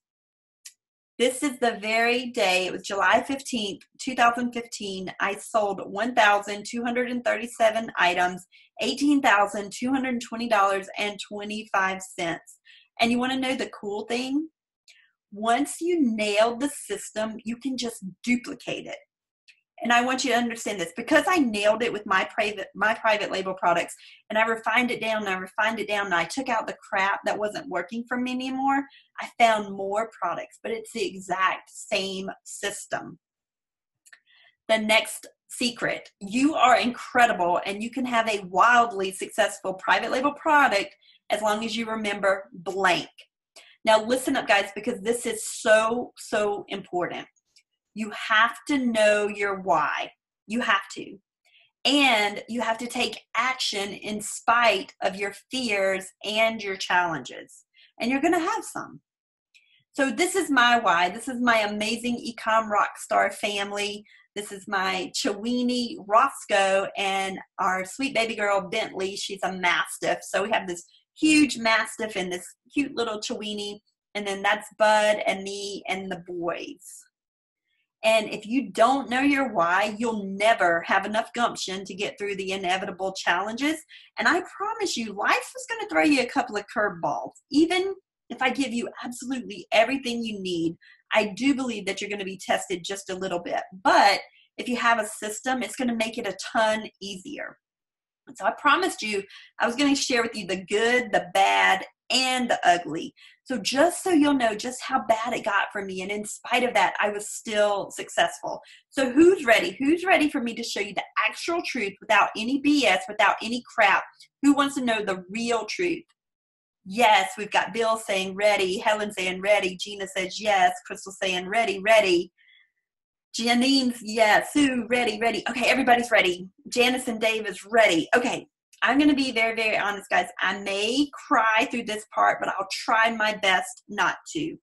This is the very day, it was July 15th, 2015, I sold 1,237 items, $18,220.25. And you want to know the cool thing? Once you nail the system, you can just duplicate it. And I want you to understand this, because I nailed it with my private label products, and I refined it down, and I took out the crap that wasn't working for me anymore. I found more products, but it's the exact same system. The next secret. You are incredible, and you can have a wildly successful private label product as long as you remember blank. Now listen up, guys, because this is so, so important. You have to know your why. You have to. And you have to take action in spite of your fears and your challenges. And you're going to have some. So this is my why. This is my amazing e-com rock star family. This is my Chiweenie Roscoe and our sweet baby girl Bentley. She's a Mastiff. So we have this huge Mastiff and this cute little Chiweenie. And then that's Bud and me and the boys. And if you don't know your why, you'll never have enough gumption to get through the inevitable challenges. And I promise you, life is going to throw you a couple of curveballs. Even if I give you absolutely everything you need, I do believe that you're going to be tested just a little bit. But if you have a system, it's going to make it a ton easier. And so I promised you I was going to share with you the good, the bad, and the ugly. So just so you'll know just how bad it got for me. And in spite of that, I was still successful. So who's ready? Who's ready for me to show you the actual truth without any BS, without any crap? Who wants to know the real truth? Yes, we've got Bill saying ready. Helen saying ready. Gina says yes. Crystal saying ready, ready. Janine's yes. Sue, ready, ready. Okay, everybody's ready. Janice and Dave is ready. Okay. I'm going to be very, very honest, guys. I may cry through this part, but I'll try my best not to.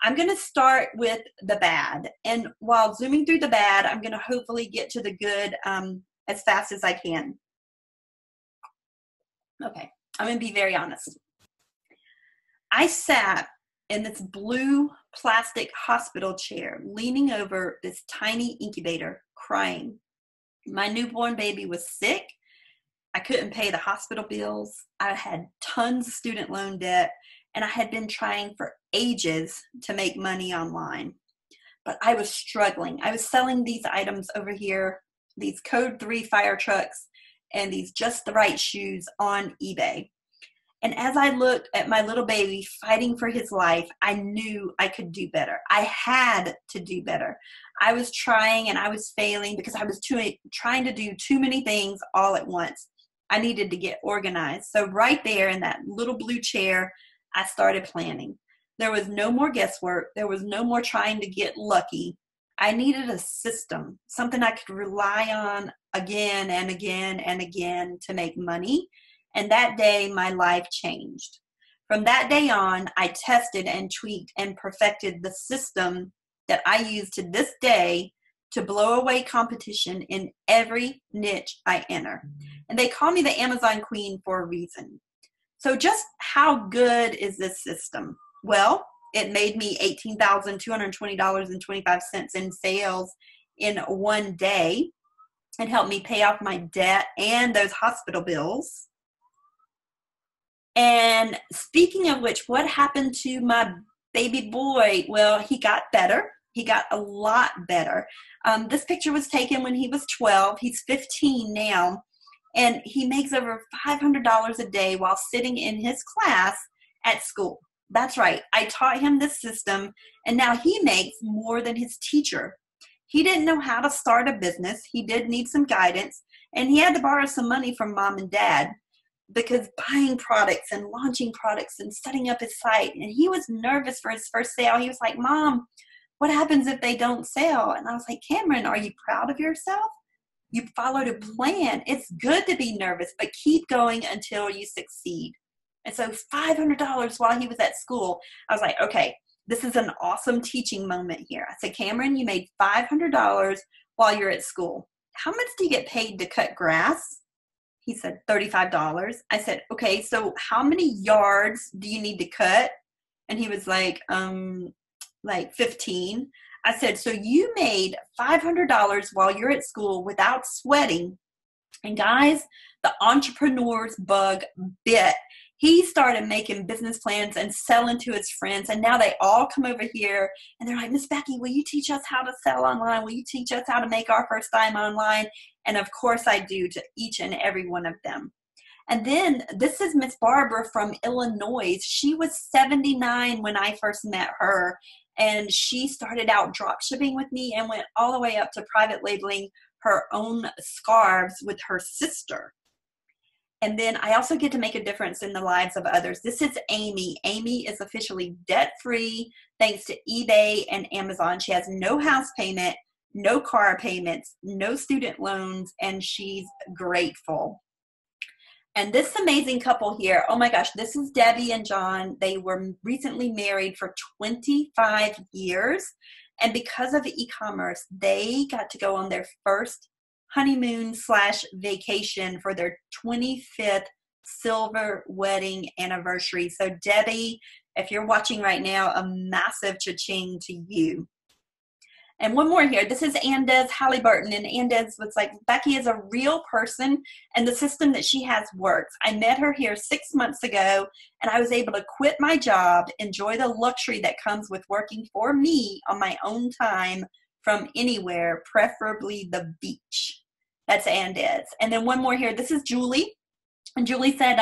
I'm going to start with the bad. And while zooming through the bad, I'm going to hopefully get to the good as fast as I can. Okay, I'm going to be very honest. I sat in this blue plastic hospital chair, leaning over this tiny incubator, crying. My newborn baby was sick. I couldn't pay the hospital bills. I had tons of student loan debt, and I had been trying for ages to make money online. But I was struggling. I was selling these items over here, these Code 3 fire trucks, and these Just the Right shoes on eBay. And as I looked at my little baby fighting for his life, I knew I could do better. I had to do better. I was trying and I was failing because I was trying to do too many things all at once. I needed to get organized. So right there in that little blue chair, I started planning. There was no more guesswork. There was no more trying to get lucky. I needed a system, something I could rely on again and again and again to make money. And that day, my life changed. From that day on, I tested and tweaked and perfected the system that I use to this day to blow away competition in every niche I enter. And they call me the Amazon Queen for a reason. So just how good is this system? Well, it made me $18,220.25 in sales in one day. It helped me pay off my debt and those hospital bills. And speaking of which, what happened to my baby boy? Well, he got better. He got a lot better. This picture was taken when he was 12. He's 15 now. And he makes over $500 a day while sitting in his class at school. That's right. I taught him this system, and now he makes more than his teacher. He didn't know how to start a business. He did need some guidance, and he had to borrow some money from mom and dad because buying products and launching products and setting up his site, and he was nervous for his first sale. He was like, Mom, what happens if they don't sell? And I was like, Cameron, are you proud of yourself? You followed a plan. It's good to be nervous, but keep going until you succeed. And so $500 while he was at school, I was like, okay, this is an awesome teaching moment here. I said, Cameron, you made $500 while you're at school. How much do you get paid to cut grass? He said, $35. I said, okay, so how many yards do you need to cut? And he was like 15. I said, so you made $500 while you're at school without sweating. And guys, the entrepreneur's bug bit. He started making business plans and selling to his friends. And now they all come over here and they're like, Miss Becky, will you teach us how to sell online? Will you teach us how to make our first dime online? And of course I do, to each and every one of them. And then this is Miss Barbara from Illinois. She was 79 when I first met her. And she started out drop shipping with me and went all the way up to private labeling her own scarves with her sister. And then I also get to make a difference in the lives of others. This is Amy. Amy is officially debt-free thanks to eBay and Amazon. She has no house payment, no car payments, no student loans, and she's grateful. And this amazing couple here, oh my gosh, this is Debbie and John. They were recently married for 25 years. And because of e-commerce, they got to go on their first honeymoon / vacation for their 25th silver wedding anniversary. So Debbie, if you're watching right now, a massive cha-ching to you. And one more here. This is Andez Halliburton. And Andez was like, Becky is a real person and the system that she has works. I met her here 6 months ago and I was able to quit my job, enjoy the luxury that comes with working for me on my own time from anywhere, preferably the beach. That's Andez. And then one more here. This is Julie. And Julie said,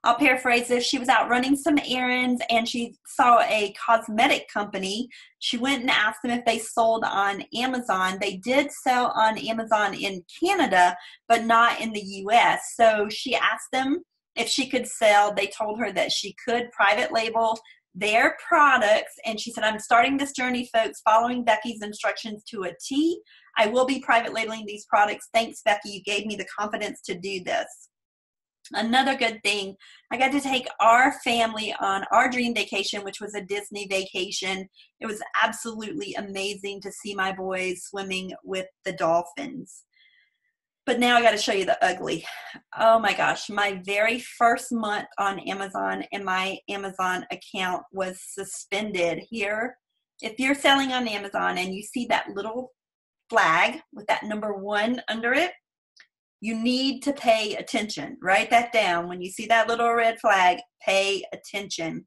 I'll paraphrase this. She was out running some errands and she saw a cosmetic company. She went and asked them if they sold on Amazon. They did sell on Amazon in Canada, but not in the US. So she asked them if she could sell. They told her that she could private label their products. And she said, I'm starting this journey, folks, following Becky's instructions to a T. I will be private labeling these products. Thanks, Becky. You gave me the confidence to do this. Another good thing, I got to take our family on our dream vacation, which was a Disney vacation. It was absolutely amazing to see my boys swimming with the dolphins. But now I got to show you the ugly. Oh my gosh, my very first month on Amazon and my Amazon account was suspended. Here, if you're selling on Amazon and you see that little flag with that number 1 under it, you need to pay attention. Write that down. When you see that little red flag, pay attention.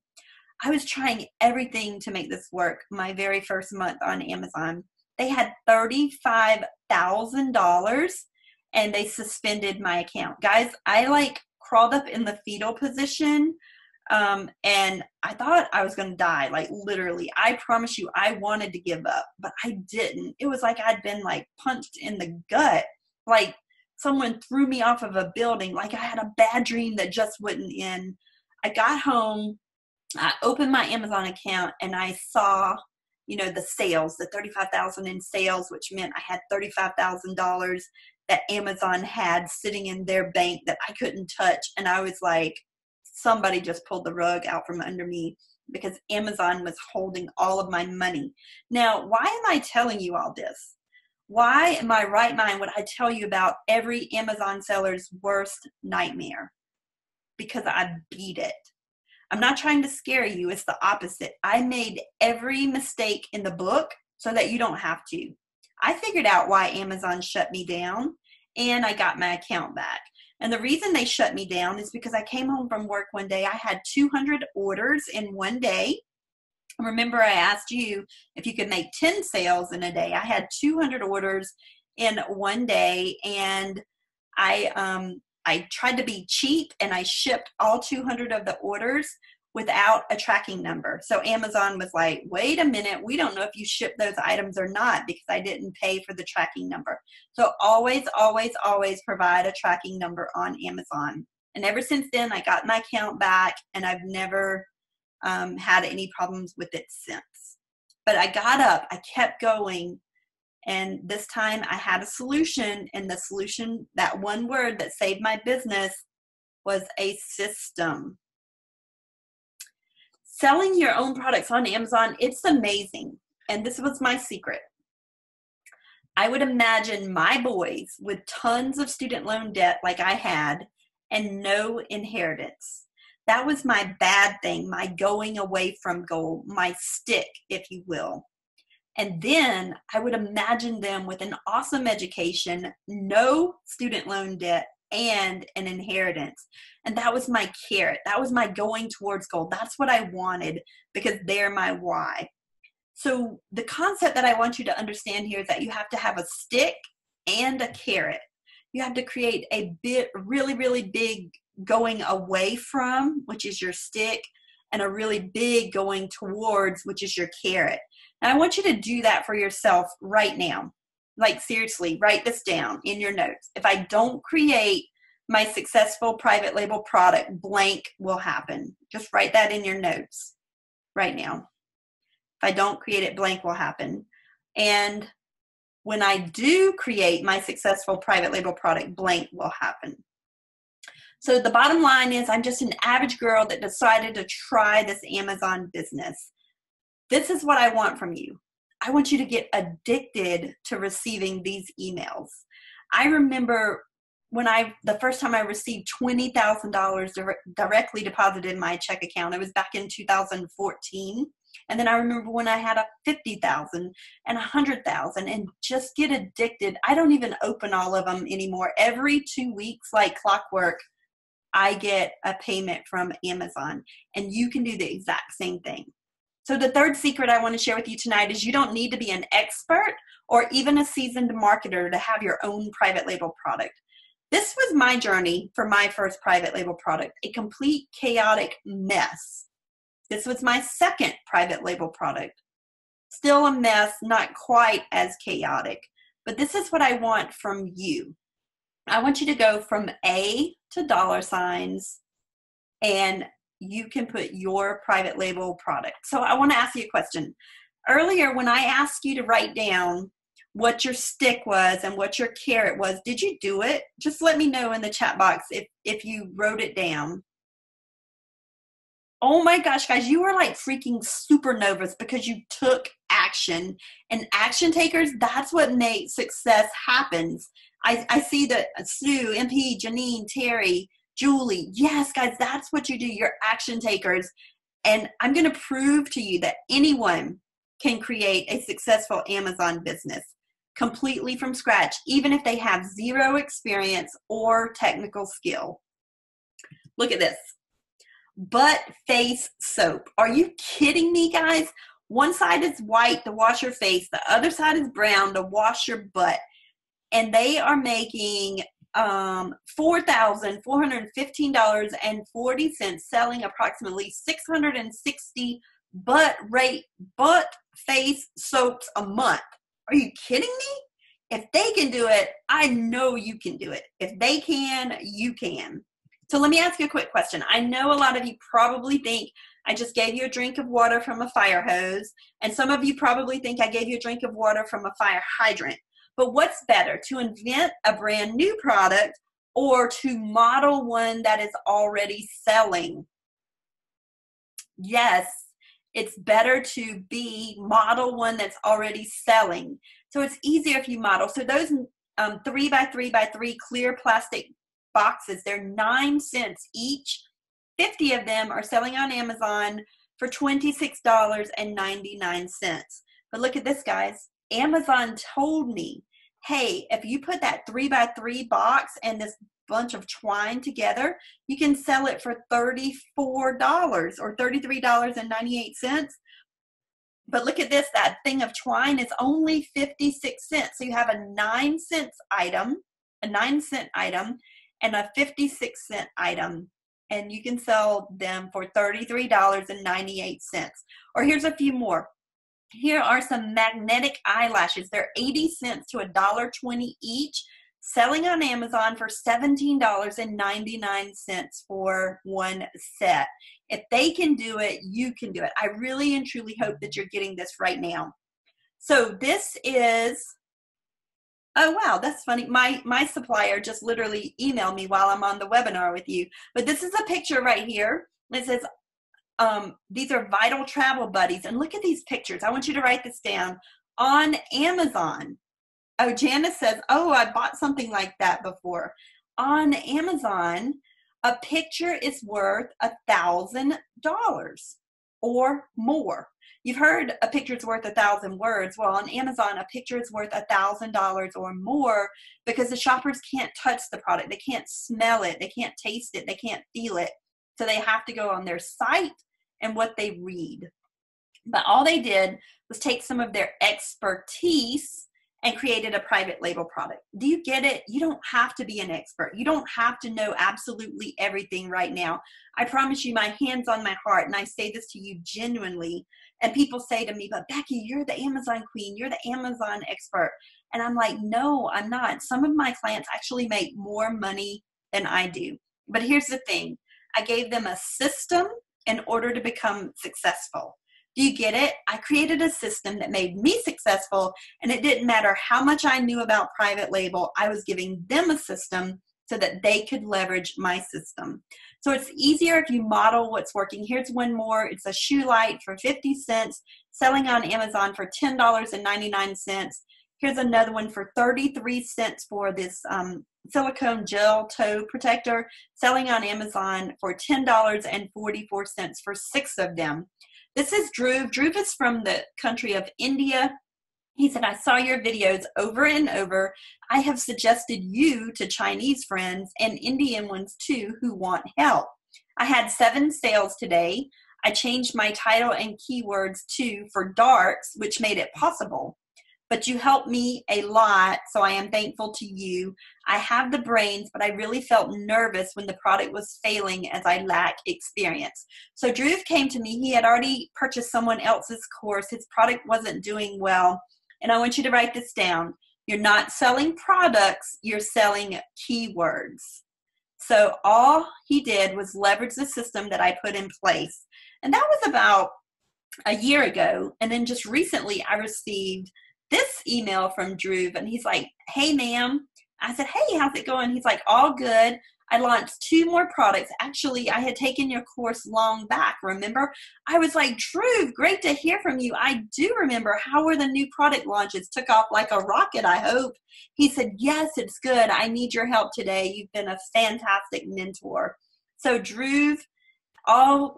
I was trying everything to make this work my very first month on Amazon. They had $35,000 and they suspended my account. Guys, I crawled up in the fetal position and I thought I was going to die. Literally, I promise you, I wanted to give up, but I didn't. It was like I'd been punched in the gut. Someone threw me off of a building, I had a bad dream that just wouldn't end. I got home, I opened my Amazon account, and I saw, the sales, the $35,000 in sales, which meant I had $35,000 that Amazon had sitting in their bank that I couldn't touch. And I was like, somebody just pulled the rug out from under me because Amazon was holding all of my money. Now, why am I telling you all this? Why in my right mind would I tell you about every Amazon seller's worst nightmare? Because I beat it. I'm not trying to scare you. It's the opposite. I made every mistake in the book so that you don't have to. I figured out why Amazon shut me down and I got my account back. And the reason they shut me down is because I came home from work one day. I had 200 orders in one day. Remember, I asked you if you could make 10 sales in a day. I had 200 orders in one day, and I tried to be cheap, and I shipped all 200 of the orders without a tracking number. So Amazon was like, wait a minute, we don't know if you shipped those items or not because I didn't pay for the tracking number. So always, always, always provide a tracking number on Amazon. And ever since then, I got my account back, and I've never had any problems with it since. But I got up, I kept going, and this time I had a solution, and the solution, that one word that saved my business, was a system. Selling your own products on Amazon, it's amazing. And this was my secret. I would imagine my boys with tons of student loan debt like I had and no inheritance. That was my bad thing, my going away from goal, my stick, if you will. And then I would imagine them with an awesome education, no student loan debt, and an inheritance. And that was my carrot. That was my going towards goal. That's what I wanted because they're my why. So the concept that I want you to understand here is that you have to have a stick and a carrot. You have to create a really, really big going away from, which is your stick, and a really big going towards, which is your carrot. And I want you to do that for yourself right now. like seriously, write this down in your notes. If I don't create my successful private label product, blank will happen. Just write that in your notes right now. If I don't create it, blank will happen. And when I do create my successful private label product, blank will happen. So the bottom line is I'm just an average girl that decided to try this Amazon business. This is what I want from you. I want you to get addicted to receiving these emails. I remember when the first time I received $20,000 directly deposited in my check account. It was back in 2014. And then I remember when I had a 50,000 and 100,000, and just get addicted. I don't even open all of them anymore. Every 2 weeks, like clockwork, I get a payment from Amazon, and you can do the exact same thing. So the third secret I want to share with you tonight is you don't need to be an expert or even a seasoned marketer to have your own private label product. This was my journey for my first private label product, a complete chaotic mess. This was my second private label product. Still a mess, not quite as chaotic, but this is what I want from you. I want you to go from A to dollar signs, and you can put your private label product. So I want to ask you a question. Earlier, when I asked you to write down what your stick was and what your carrot was, did you do it? Just let me know in the chat box if you wrote it down. Oh my gosh, guys, you are like freaking supernovas because you took action. And action takers, that's what makes success happens. I see that Sue, MP, Janine, Terry, Julie. Yes, guys, that's what you do. You're action takers. And I'm going to prove to you that anyone can create a successful Amazon business completely from scratch, even if they have zero experience or technical skill. Look at this. Butt face soap. Are you kidding me, guys? One side is white to wash your face. The other side is brown to wash your butt. And they are making $4,415.40, selling approximately 660 butt face soaps a month. Are you kidding me? If they can do it, I know you can do it. If they can, you can. So let me ask you a quick question. I know a lot of you probably think I just gave you a drink of water from a fire hose, and some of you probably think I gave you a drink of water from a fire hydrant. But what's better, to invent a brand new product or to model one that is already selling? Yes, it's better to model one that's already selling. So it's easier if you model. So those 3x3x3 clear plastic boxes, they're 9 cents each. 50 of them are selling on Amazon for $26.99. But look at this, guys. Amazon told me, hey, if you put that 3x3 box and this bunch of twine together, you can sell it for $34 or $33.98. But look at this, that thing of twine is only 56 cents. So you have a 9-cent item, and a 56-cent item, and you can sell them for $33.98. Or here's a few more. Here are some magnetic eyelashes. They're 80 cents to $1.20 each, selling on Amazon for $17.99 for one set. If they can do it, you can do it. I really and truly hope that you're getting this right now. So this is, oh wow, that's funny. My supplier just literally emailed me while I'm on the webinar with you. But this is a picture right here. It says, these are Vital Travel Buddies. And look at these pictures. I want you to write this down. On Amazon. Oh, Janice says, oh, I bought something like that before. On Amazon, a picture is worth $1,000 or more. You've heard a picture is worth 1,000 words. Well, on Amazon, a picture is worth $1,000 or more because the shoppers can't touch the product. They can't smell it. They can't taste it. They can't feel it. So they have to go on their site and what they read. But all they did was take some of their expertise and created a private label product. Do you get it? You don't have to be an expert. You don't have to know absolutely everything right now. I promise you, my hands on my heart, and I say this to you genuinely, And people say to me, but Becky, you're the Amazon queen. You're the Amazon expert. And I'm like, no, I'm not. Some of my clients actually make more money than I do. But here's the thing. I gave them a system in order to become successful. Do you get it? I created a system that made me successful, and it didn't matter how much I knew about private label. I was giving them a system so that they could leverage my system. So it's easier if you model what's working. Here's one more. It's a shoe light for 50 cents, selling on Amazon for $10.99. Here's another one for 33 cents for this silicone gel toe protector, selling on Amazon for $10.44 for 6 of them. This is Dhruv. Dhruv is from the country of India. He said, I saw your videos over and over. I have suggested you to Chinese friends and Indian ones too who want help. I had 7 sales today. I changed my title and keywords too for darks, which made it possible. But you helped me a lot, so I am thankful to you. I have the brains, but I really felt nervous when the product was failing as I lack experience. So Dhruv came to me. He had already purchased someone else's course. His product wasn't doing well. And I want you to write this down. You're not selling products, you're selling keywords. So all he did was leverage the system that I put in place. And that was about a year ago. And then just recently I received this email from Dhruv, and he's like, hey, ma'am. I said, hey, how's it going? He's like, all good. I launched 2 more products. Actually, I had taken your course long back, remember? I was like, Dhruv, great to hear from you. I do remember. How were the new product launches? Took off like a rocket, I hope. He said, yes, it's good. I need your help today. You've been a fantastic mentor. So Dhruv,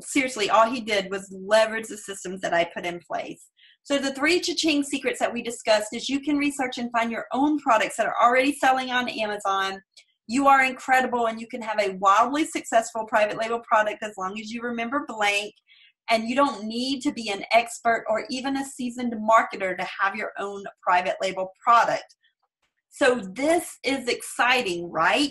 seriously, all he did was leverage the systems that I put in place. So the 3 cha-ching secrets that we discussed is you can research and find your own products that are already selling on Amazon. You are incredible, and you can have a wildly successful private label product as long as you remember blank. And you don't need to be an expert or even a seasoned marketer to have your own private label product. So this is exciting, right?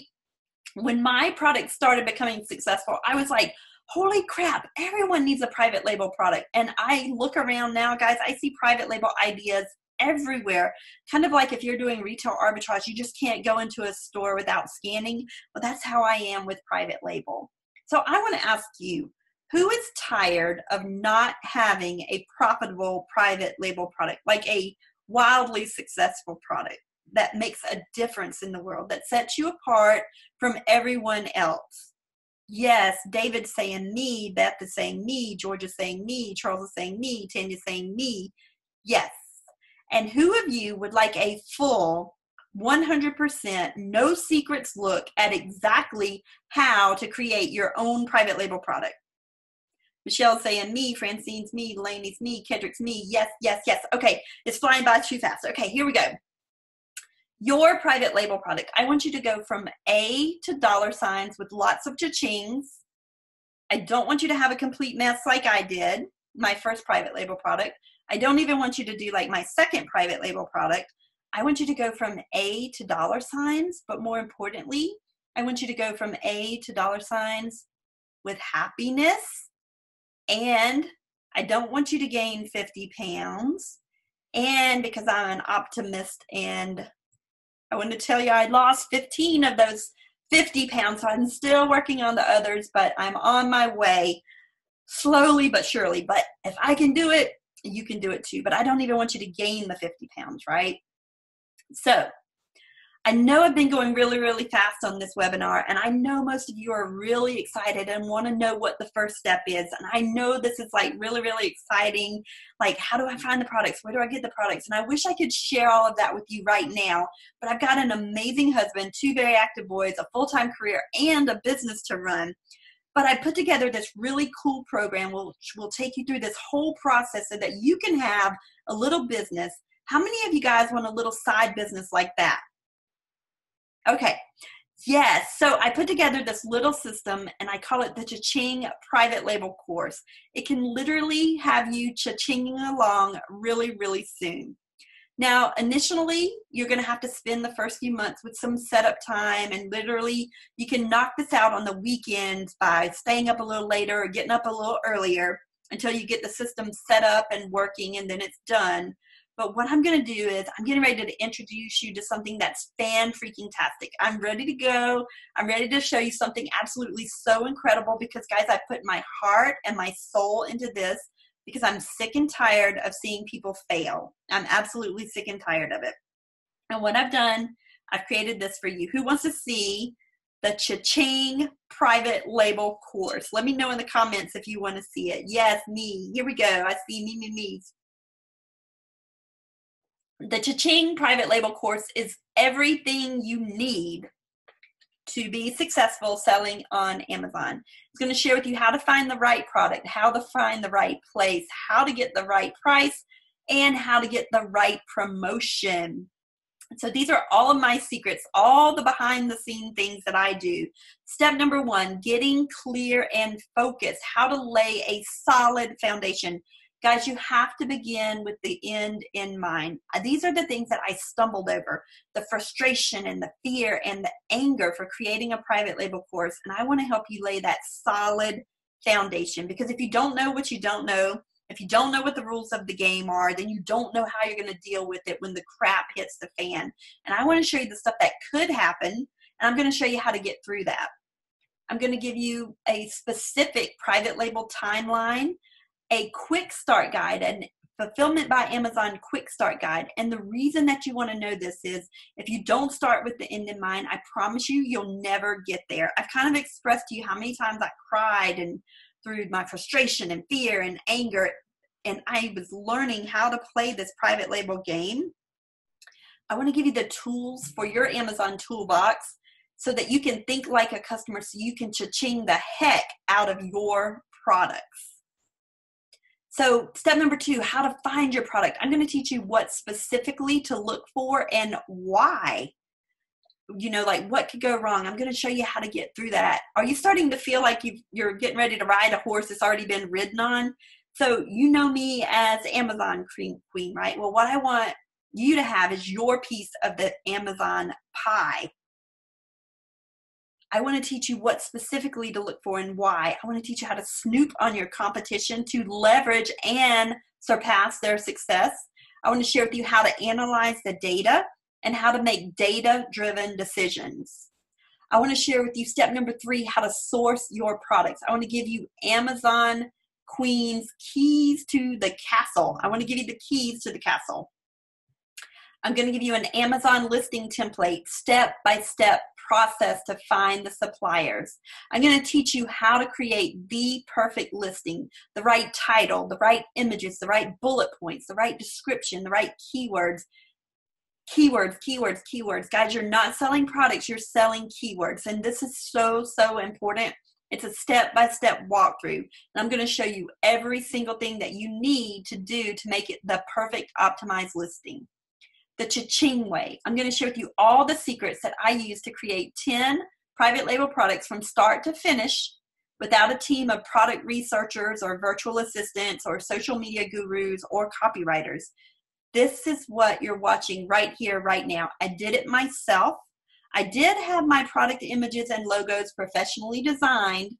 When my product started becoming successful, I was like, holy crap, everyone needs a private label product. And I look around now, guys, I see private label ideas everywhere. Kind of like if you're doing retail arbitrage, you just can't go into a store without scanning. Well, that's how I am with private label. So I want to ask you, who is tired of not having a profitable private label product, like a wildly successful product that makes a difference in the world, that sets you apart from everyone else? Yes, David's saying me, Beth is saying me, George is saying me, Charles is saying me, Tanya's saying me. Yes. And who of you would like a full 100% no secrets look at exactly how to create your own private label product? Michelle's saying me, Francine's me, Lainey's me, Kendrick's me. Yes, yes, yes. Okay, it's flying by too fast. Okay, here we go. Your private label product. I want you to go from A to $ with lots of cha-chings. I don't want you to have a complete mess like I did, my first private label product. I don't even want you to do like my second private label product. I want you to go from A to $, but more importantly, I want you to go from A to $ with happiness. And I don't want you to gain 50 pounds. And because I'm an optimist, and I want to tell you I lost 15 of those 50 pounds. So I'm still working on the others, but I'm on my way slowly but surely. But if I can do it, you can do it too. But I don't even want you to gain the 50 pounds, right? So I know I've been going really, really fast on this webinar, and I know most of you are really excited and want to know what the first step is. And I know this is like really, really exciting. Like, how do I find the products? Where do I get the products? And I wish I could share all of that with you right now, but I've got an amazing husband, 2 very active boys, a full-time career, and a business to run. But I put together this really cool program which will take you through this whole process so that you can have a little business. How many of you guys want a little side business like that? Okay, yes, so I put together this little system, and I call it the Cha-Ching Private Label Course. It can literally have you cha-chinging along really, really soon. Now, initially, you're going to have to spend the first few months with some setup time, and literally, you can knock this out on the weekends by staying up a little later or getting up a little earlier. until you get the system set up and working, and then it's done. But what I'm going to do is I'm getting ready to introduce you to something that's fan-freaking-tastic. I'm ready to go. I'm ready to show you something absolutely so incredible because, guys, I put my heart and my soul into this because I'm sick and tired of seeing people fail. I'm absolutely sick and tired of it. And what I've done, I've created this for you. Who wants to see the Cha-Ching private label course? Let me know in the comments if you want to see it. Yes, me. Here we go. I see me. The Cha-Ching private label course is everything you need to be successful selling on Amazon. It's going to share with you how to find the right product, how to find the right place, how to get the right price, and how to get the right promotion. So these are all of my secrets, all the behind the scene things that I do. Step number 1, getting clear and focused, how to lay a solid foundation. Guys, you have to begin with the end in mind. These are the things that I stumbled over, the frustration and the fear and the anger for creating a private label course. And I want to help you lay that solid foundation, because if you don't know what you don't know, if you don't know what the rules of the game are, then you don't know how you're going to deal with it when the crap hits the fan. And I want to show you the stuff that could happen, and I'm going to show you how to get through that. I'm going to give you a specific private label timeline, a quick start guide, and Fulfillment by Amazon quick start guide. And the reason that you want to know this is if you don't start with the end in mind, I promise you, you'll never get there. I've kind of expressed to you how many times I cried and through my frustration and fear and anger, and I was learning how to play this private label game. I want to give you the tools for your Amazon toolbox so that you can think like a customer, so you can cha-ching the heck out of your products. So step number 2, how to find your product. I'm going to teach you what specifically to look for and why. You know, like what could go wrong. I'm going to show you how to get through that. Are you starting to feel like you're getting ready to ride a horse that's already been ridden on? So you know me as Amazon Queen, right? Well, what I want you to have is your piece of the Amazon pie. I want to teach you what specifically to look for and why. I want to teach you how to snoop on your competition to leverage and surpass their success. I want to share with you how to analyze the data and how to make data-driven decisions. I want to share with you step number 3, how to source your products. I want to give you Amazon Queen's keys to the castle. I want to give you the keys to the castle. I'm going to give you an Amazon listing template, step-by-step process to find the suppliers. I'm going to teach you how to create the perfect listing, the right title, the right images, the right bullet points, the right description, the right keywords. Keywords. Guys, you're not selling products, you're selling keywords. And this is so, so important. It's a step-by-step walkthrough. And I'm going to show you every single thing that you need to do to make it the perfect optimized listing. The Cha-Ching way. I'm going to share with you all the secrets that I use to create 10 private label products from start to finish without a team of product researchers or virtual assistants or social media gurus or copywriters. This is what you're watching right here, right now. I did it myself. I did have my product images and logos professionally designed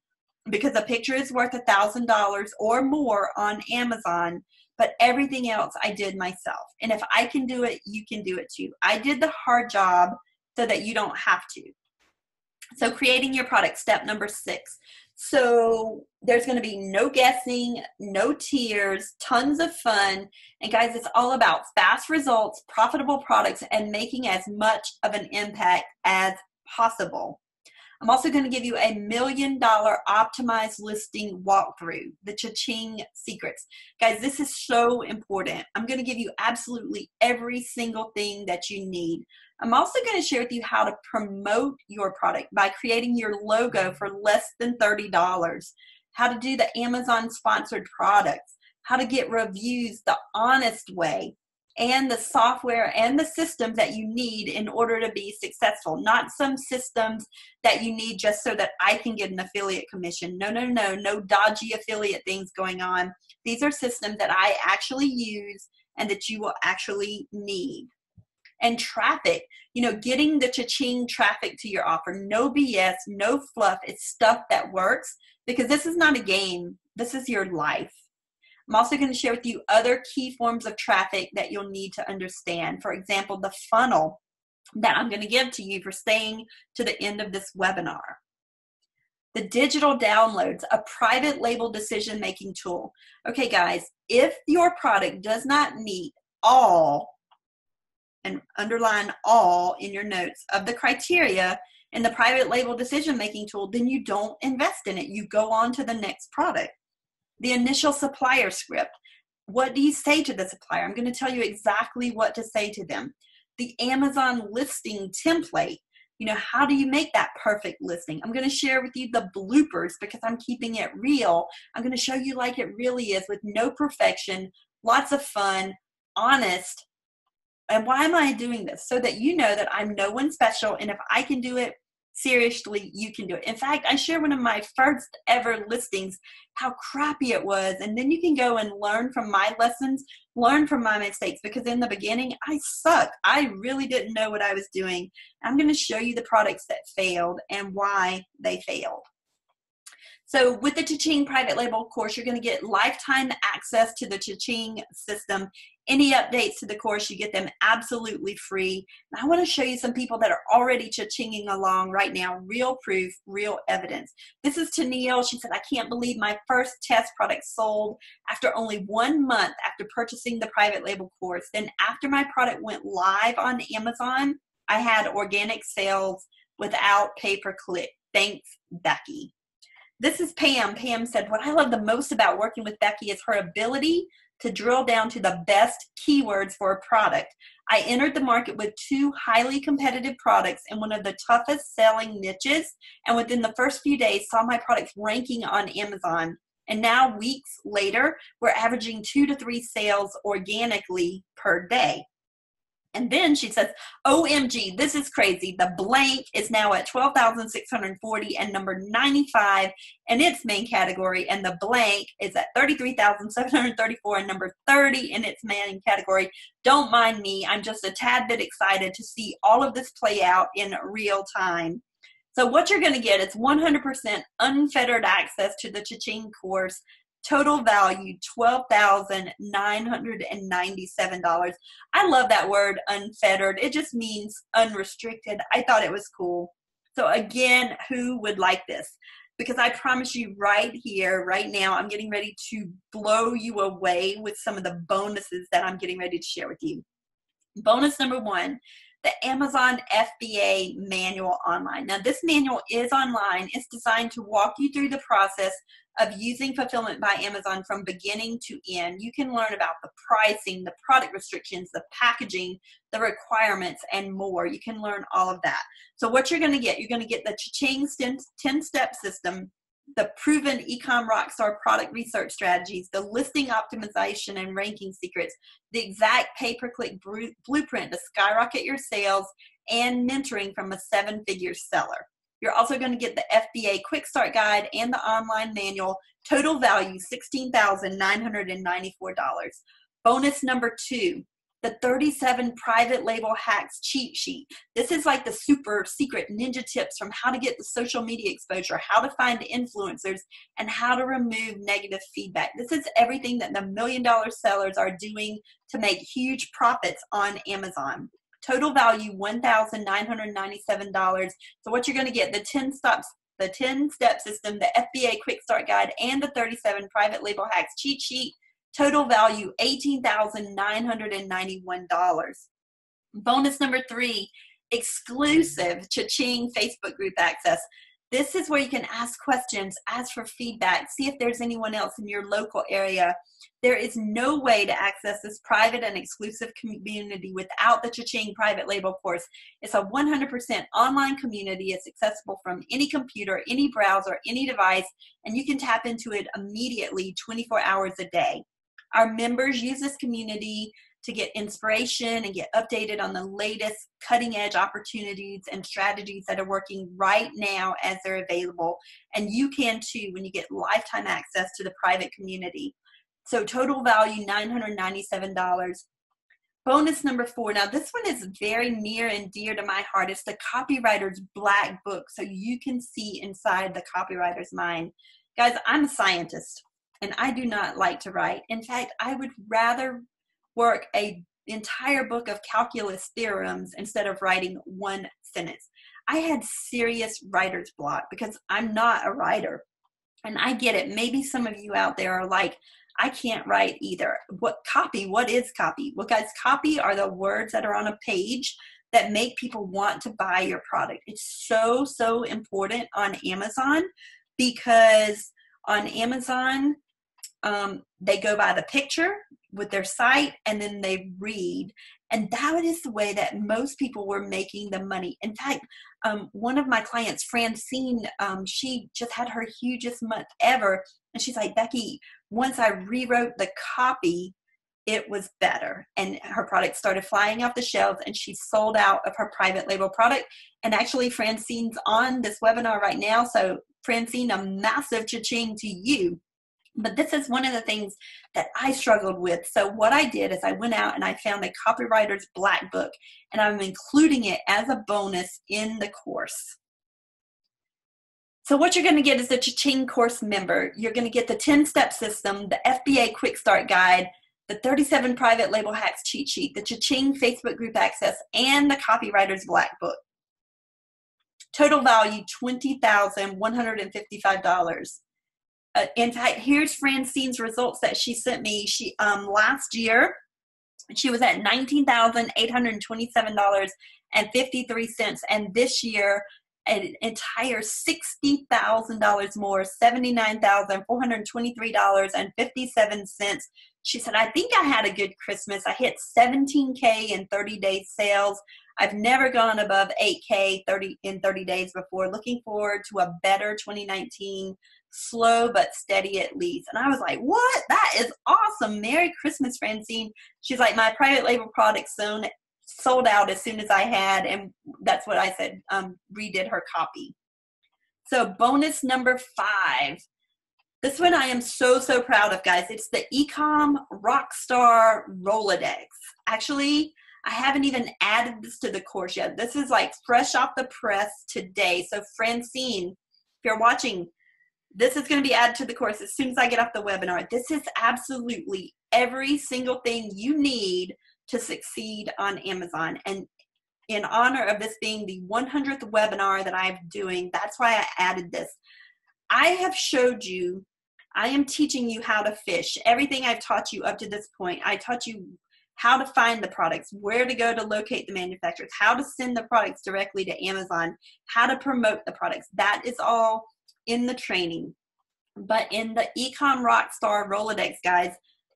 because a picture is worth $1,000 or more on Amazon, but everything else I did myself. And if I can do it, you can do it too. I did the hard job so that you don't have to. So creating your product, step number 6. So there's going to be no guessing, no tears, tons of fun. And guys, it's all about fast results, profitable products, and making as much of an impact as possible. I'm also going to give you a $1 million optimized listing walkthrough, the Cha-Ching secrets. Guys, this is so important. I'm going to give you absolutely every single thing that you need. I'm also going to share with you how to promote your product by creating your logo for less than $30, how to do the Amazon sponsored products, how to get reviews the honest way, and the software and the systems that you need in order to be successful. Not some systems that you need just so that I can get an affiliate commission. No dodgy affiliate things going on. These are systems that I actually use and that you will actually need. And traffic, you know, getting the Cha-Ching traffic to your offer. No BS, no fluff. It's stuff that works, because this is not a game. This is your life. I'm also going to share with you other key forms of traffic that you'll need to understand. For example, the funnel that I'm going to give to you for staying to the end of this webinar. The digital downloads, a private label decision-making tool. Okay, guys, if your product does not meet all, and underline all in your notes, of the criteria in the private label decision-making tool, then you don't invest in it. You go on to the next product. The initial supplier script. What do you say to the supplier? I'm going to tell you exactly what to say to them. The Amazon listing template. You know, how do you make that perfect listing? I'm going to share with you the bloopers because I'm keeping it real. I'm going to show you like it really is with no perfection, lots of fun, honest. And why am I doing this? So that you know that I'm no one special, and if I can do it, seriously, you can do it. In fact, I share one of my first ever listings, how crappy it was, and then you can go and learn from my lessons, learn from my mistakes, because in the beginning, I sucked. I really didn't know what I was doing. I'm going to show you the products that failed and why they failed. So with the Cha-Ching private label course, you're going to get lifetime access to the Cha-Ching system. Any updates to the course, you get them absolutely free. And I want to show you some people that are already Cha-Chinging along right now. Real proof, real evidence. This is Tennille. She said, I can't believe my first test product sold after only 1 month after purchasing the private label course. Then after my product went live on Amazon, I had organic sales without pay-per-click. Thanks, Becky. This is Pam. Pam said, what I love the most about working with Becky is her ability to drill down to the best keywords for a product. I entered the market with 2 highly competitive products in one of the toughest selling niches, and within the first few days saw my products ranking on Amazon. And now weeks later, we're averaging 2 to 3 sales organically per day. And then she says, OMG, this is crazy. The blank is now at 12,640 and number 95 in its main category. And the blank is at 33,734 and number 30 in its main category. Don't mind me. I'm just a tad bit excited to see all of this play out in real time. So what you're going to get is 100% unfettered access to the Cha-Ching course. Total value, $12,997. I love that word, unfettered. It just means unrestricted. I thought it was cool. So again, who would like this? Because I promise you right here, right now, I'm getting ready to blow you away with some of the bonuses that I'm getting ready to share with you. Bonus number 1. The Amazon FBA manual online. Now this manual is online. It's designed to walk you through the process of using Fulfillment by Amazon from beginning to end. You can learn about the pricing, the product restrictions, the packaging, the requirements, and more. You can learn all of that. So what you're going to get the Cha-Ching 10-step system, the proven e-com rockstar product research strategies, the listing optimization and ranking secrets, the exact pay-per-click blueprint to skyrocket your sales, and mentoring from a 7-figure seller. You're also going to get the FBA Quick Start Guide and the online manual. Total value, $16,994. Bonus number 2, the 37 private label hacks cheat sheet. This is like the super secret ninja tips from how to get the social media exposure, how to find influencers, and how to remove negative feedback. This is everything that the $1 million sellers are doing to make huge profits on Amazon. Total value, $1,997. So what you're going to get, the 10-step system, the FBA Quick Start Guide, and the 37 private label hacks cheat sheet. Total value, $18,991. Bonus number 3, exclusive Cha-Ching Facebook group access. This is where you can ask questions, ask for feedback, see if there's anyone else in your local area. There is no way to access this private and exclusive community without the Cha-Ching private label course. It's a 100% online community. It's accessible from any computer, any browser, any device, and you can tap into it immediately 24 hours a day. Our members use this community to get inspiration and get updated on the latest cutting edge opportunities and strategies that are working right now as they're available. And you can too when you get lifetime access to the private community. So total value, $997. Bonus number 4. Now this one is very near and dear to my heart. It's the copywriter's black book, so you can see inside the copywriter's mind. Guys, I'm a scientist. and I do not like to write. In fact, I would rather work an entire book of calculus theorems instead of writing one sentence. I had serious writer's block because I'm not a writer. And I get it. Maybe some of you out there are like, I can't write either. What is copy? Well, guys, copy are the words that are on a page that make people want to buy your product. It's so, so important on Amazon, because on Amazon, they go by the picture with their site, and then they read. And that is the way that most people were making the money. In fact, one of my clients, Francine, she just had her hugest month ever. And she's like, Becky, once I rewrote the copy, it was better. And her product started flying off the shelves, and she sold out of her private label product. And actually, Francine's on this webinar right now. So Francine, a massive cha-ching to you. But this is one of the things that I struggled with. So what I did is I went out and I found a copywriter's black book, and I'm including it as a bonus in the course. So what you're going to get is the Cha-Ching course member. You're going to get the 10-step system, the FBA quick start guide, the 37 private label hacks cheat sheet, the Cha-Ching Facebook group access, and the copywriter's black book. Total value, $20,155. In fact, here's Francine's results that she sent me. She last year, she was at $19,827.53, and this year, an entire $60,000 more, $79,423.57. She said, I think I had a good Christmas. I hit 17K in 30-day sales. I've never gone above 8K in 30 days before. Looking forward to a better 2019. Slow but steady at least. And I was like, what? That is awesome. Merry Christmas, Francine. She's like, my private label product sold out as soon as I had, and that's what I said, redid her copy. So bonus number 5. This one I am so, so proud of, guys. It's the Ecom Rockstar Rolodex. Actually, I haven't even added this to the course yet. This is like fresh off the press today. So Francine, if you're watching, this is going to be added to the course as soon as I get off the webinar. This is absolutely every single thing you need to succeed on Amazon. And in honor of this being the 100th webinar that I'm doing, that's why I added this. I have showed you, I am teaching you how to fish. Everything I've taught you up to this point, I taught you how to find the products, where to go to locate the manufacturers, how to send the products directly to Amazon, how to promote the products. That is all in the training. But in the Ecom Rockstar Rolodex, guys,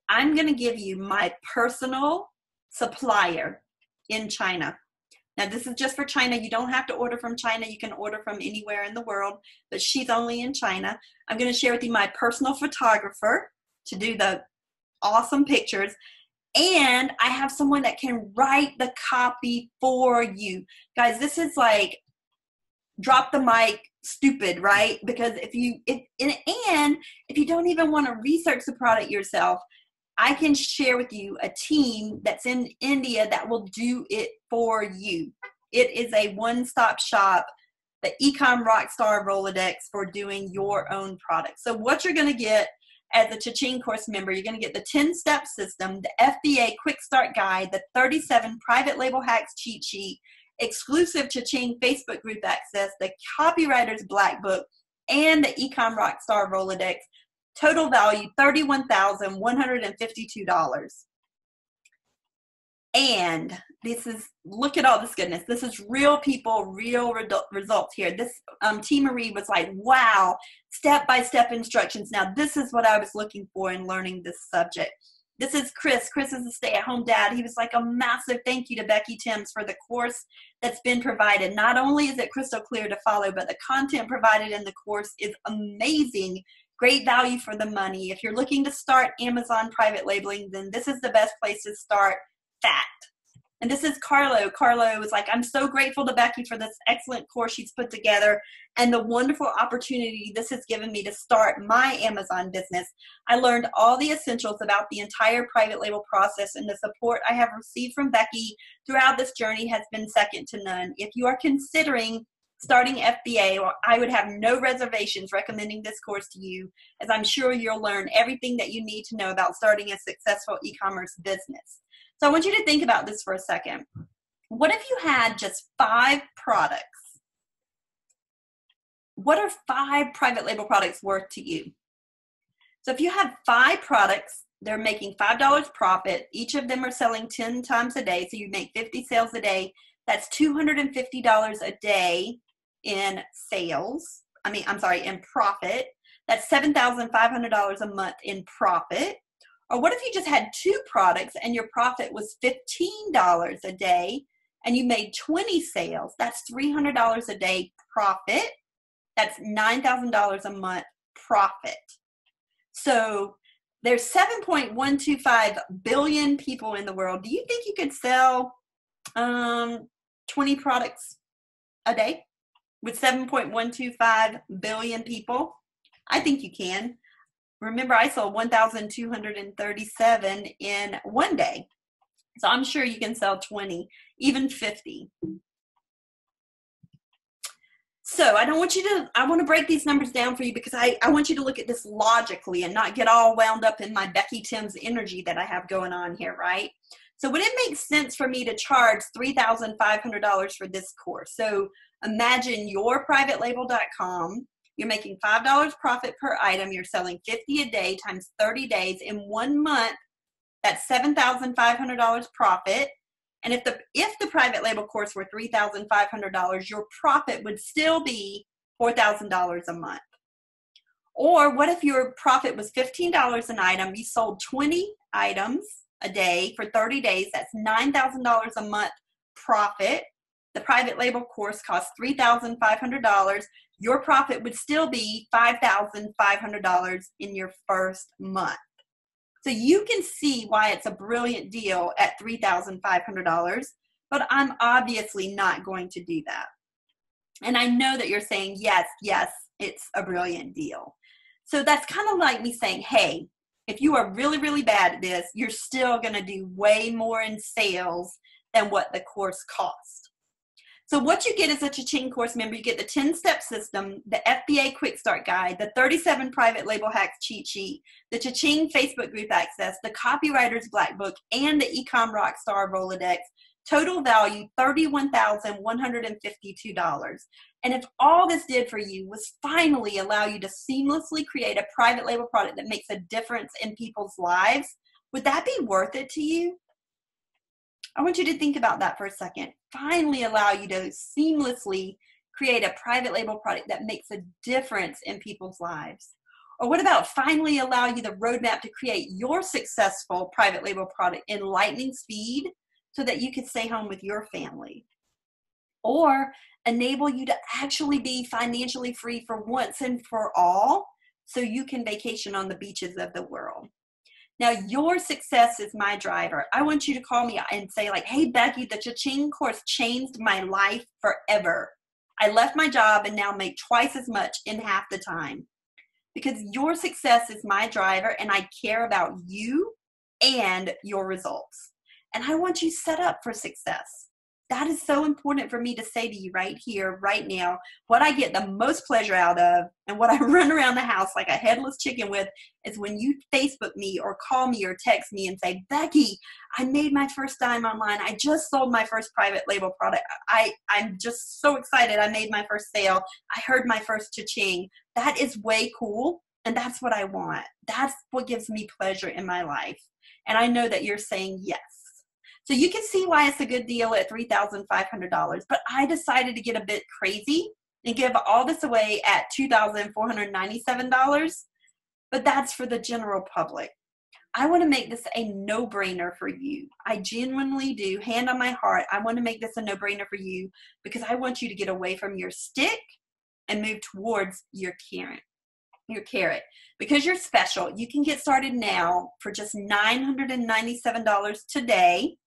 I'm going to give you my personal supplier in China. Now, this is just for China. You don't have to order from China. You can order from anywhere in the world, but she's only in China. I'm going to share with you my personal photographer to do the awesome pictures. And I have someone that can write the copy for you. Guys, this is like drop the mic stupid, right? Because if you don't even want to research the product yourself, I can share with you a team that's in India that will do it for you. It is a one-stop shop, the Ecom Rockstar Rolodex for doing your own product. So what you're going to get as a Cha-Ching course member, you're going to get the 10-step system, the FBA quick start guide, the 37 private label hacks cheat sheet, exclusive Cha-Ching Facebook group access, the copywriter's black book, and the Ecom Rockstar Rolodex. Total value, $31,152. And this is, look at all this goodness. This is real people, real results here. This T. Marie was like, wow, step-by-step instructions. Now, this is what I was looking for in learning this subject. This is Chris. Chris is a stay-at-home dad. He was like, a massive thank you to Becky Timms for the course that's been provided. Not only is it crystal clear to follow, but the content provided in the course is amazing. Great value for the money. If you're looking to start Amazon private labeling, then this is the best place to start. Fact. And this is Carlo. Carlo was like, I'm so grateful to Becky for this excellent course she's put together and the wonderful opportunity this has given me to start my Amazon business. I learned all the essentials about the entire private label process, and the support I have received from Becky throughout this journey has been second to none. If you are considering starting FBA, or I would have no reservations recommending this course to you, as I'm sure you'll learn everything that you need to know about starting a successful e-commerce business. So I want you to think about this for a second. What if you had just 5 products? What are 5 private label products worth to you? So if you have 5 products, they're making $5 profit. Each of them are selling 10 times a day, so you make 50 sales a day. That's $250 a day in sales. In profit. That's $7,500 a month in profit. Or what if you just had 2 products and your profit was $15 a day and you made 20 sales? That's $300 a day profit. That's $9,000 a month profit. So there's 7.125 billion people in the world. Do you think you could sell 20 products a day with 7.125 billion people? I think you can. Remember, I sold 1,237 in one day. So I'm sure you can sell 20, even 50. So I want to break these numbers down for you because I want you to look at this logically and not get all wound up in my Becky Timms energy that I have going on here, right? So would it make sense for me to charge $3,500 for this course? So imagine you're privatelabel.com. You're making $5 profit per item. You're selling 50 a day times 30 days. In 1 month, that's $7,500 profit. And if the private label course were $3,500, your profit would still be $4,000 a month. Or what if your profit was $15 an item? You sold 20 items a day for 30 days. That's $9,000 a month profit. The private label course costs $3,500. Your profit would still be $5,500 in your first month. So you can see why it's a brilliant deal at $3,500, but I'm obviously not going to do that. And I know that you're saying, yes, it's a brilliant deal. So that's kind of like me saying, hey, if you are really, really bad at this, you're still going to do way more in sales than what the course costs. So what you get as a Cha-Ching course member, you get the 10-step system, the FBA Quick Start Guide, the 37 private label hacks cheat sheet, the Cha-Ching Facebook group access, the Copywriter's Black Book, and the Ecom Rockstar Rolodex. Total value, $31,152. And if all this did for you was finally allow you to seamlessly create a private label product that makes a difference in people's lives, would that be worth it to you? I want you to think about that for a second. Finally allow you to seamlessly create a private label product that makes a difference in people's lives. Or what about finally allow you the roadmap to create your successful private label product in lightning speed so that you can stay home with your family? Or enable you to actually be financially free for once and for all so you can vacation on the beaches of the world. Now, your success is my driver. I want you to call me and say like, hey, Becky, the Cha-Ching course changed my life forever. I left my job and now make twice as much in half the time. Because your success is my driver and I care about you and your results. And I want you set up for success. That is so important for me to say to you right here, right now. What I get the most pleasure out of and what I run around the house like a headless chicken with is when you Facebook me or call me or text me and say, Becky, I made my first dime online. I just sold my first private label product. I'm just so excited. I made my first sale. I heard my first cha-ching. That is way cool. And that's what I want. That's what gives me pleasure in my life. And I know that you're saying yes. So you can see why it's a good deal at $3,500, but I decided to get a bit crazy and give all this away at $2,497, but that's for the general public. I want to make this a no-brainer for you. I genuinely do, hand on my heart, I want to make this a no-brainer for you because I want you to get away from your stick and move towards your carrot. Because you're special, you can get started now for just $997 today,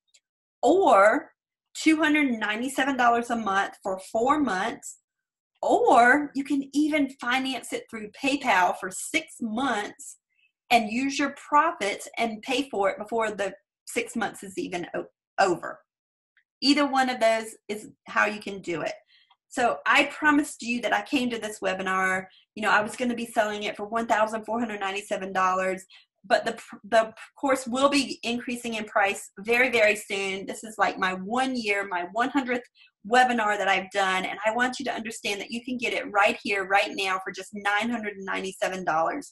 or $297 a month for 4 months, or you can even finance it through PayPal for 6 months and use your profits and pay for it before the 6 months is even over. Either one of those is how you can do it. So I promised you that I came to this webinar. You know, I was going to be selling it for $1,497, but the course will be increasing in price very, very soon. This is like my 1 year, my 100th webinar that I've done, and I want you to understand that you can get it right here, right now for just $997.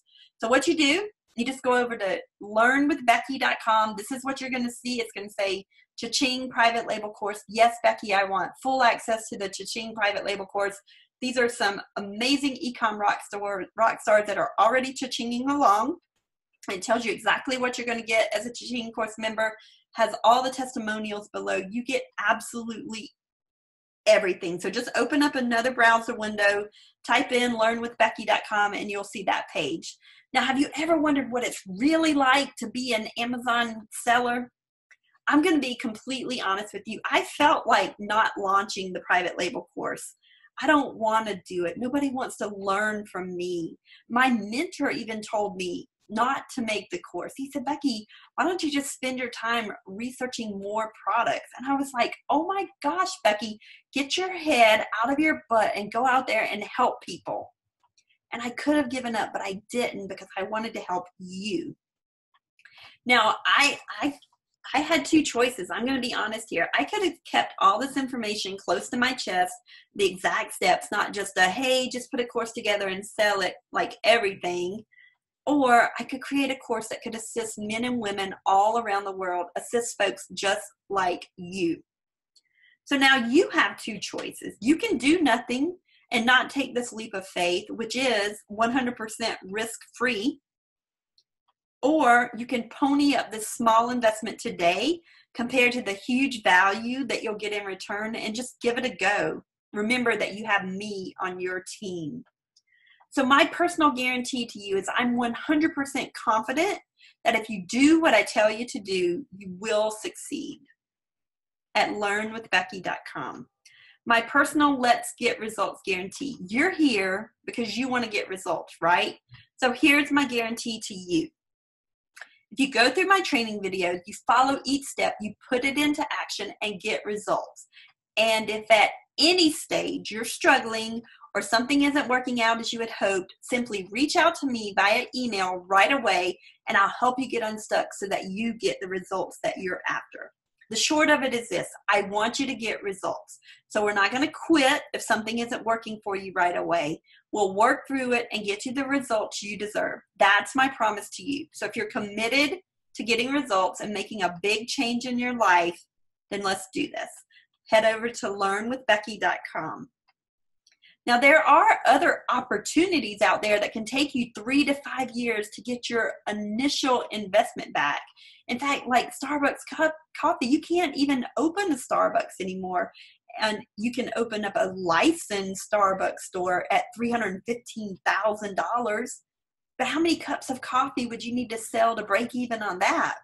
So what you do, you just go over to learnwithbecky.com. This is what you're going to see. It's going to say Cha-Ching private label course. Yes, Becky, I want full access to the Cha-Ching private label course. These are some amazing e-com rock stars that are already Cha-Chinging along. It tells you exactly what you're going to get as a Cha-Ching course member, has all the testimonials below. You get absolutely everything. So just open up another browser window, type in learnwithbecky.com, and you'll see that page. Now, have you ever wondered what it's really like to be an Amazon seller? I'm going to be completely honest with you. I felt like not launching the private label course. I don't want to do it. Nobody wants to learn from me. My mentor even told me not to make the course. He said, Becky, why don't you just spend your time researching more products? And I was like, oh my gosh, Becky, get your head out of your butt and go out there and help people. And I could have given up, but I didn't, because I wanted to help you. Now, I had two choices. I'm going to be honest here. I could have kept all this information close to my chest, the exact steps, not just a, hey, just put a course together and sell it like everything. Or I could create a course that could assist men and women all around the world, assist folks just like you. So now you have two choices. You can do nothing and not take this leap of faith, which is 100% risk-free. Or you can pony up this small investment today compared to the huge value that you'll get in return and just give it a go. Remember that you have me on your team. So my personal guarantee to you is I'm 100% confident that if you do what I tell you to do, you will succeed at learnwithbecky.com. My personal Let's Get Results guarantee. You're here because you want to get results, right? So here's my guarantee to you. If you go through my training videos, you follow each step, you put it into action and get results. And if at any stage you're struggling or something isn't working out as you had hoped, simply reach out to me via email right away and I'll help you get unstuck so that you get the results that you're after. The short of it is this: I want you to get results. So we're not going to quit if something isn't working for you right away. We'll work through it and get you the results you deserve. That's my promise to you. So if you're committed to getting results and making a big change in your life, then let's do this. Head over to learnwithbecky.com. Now, there are other opportunities out there that can take you 3 to 5 years to get your initial investment back. In fact, like Starbucks coffee, you can't even open a Starbucks anymore. And you can open up a licensed Starbucks store at $315,000. But how many cups of coffee would you need to sell to break even on that?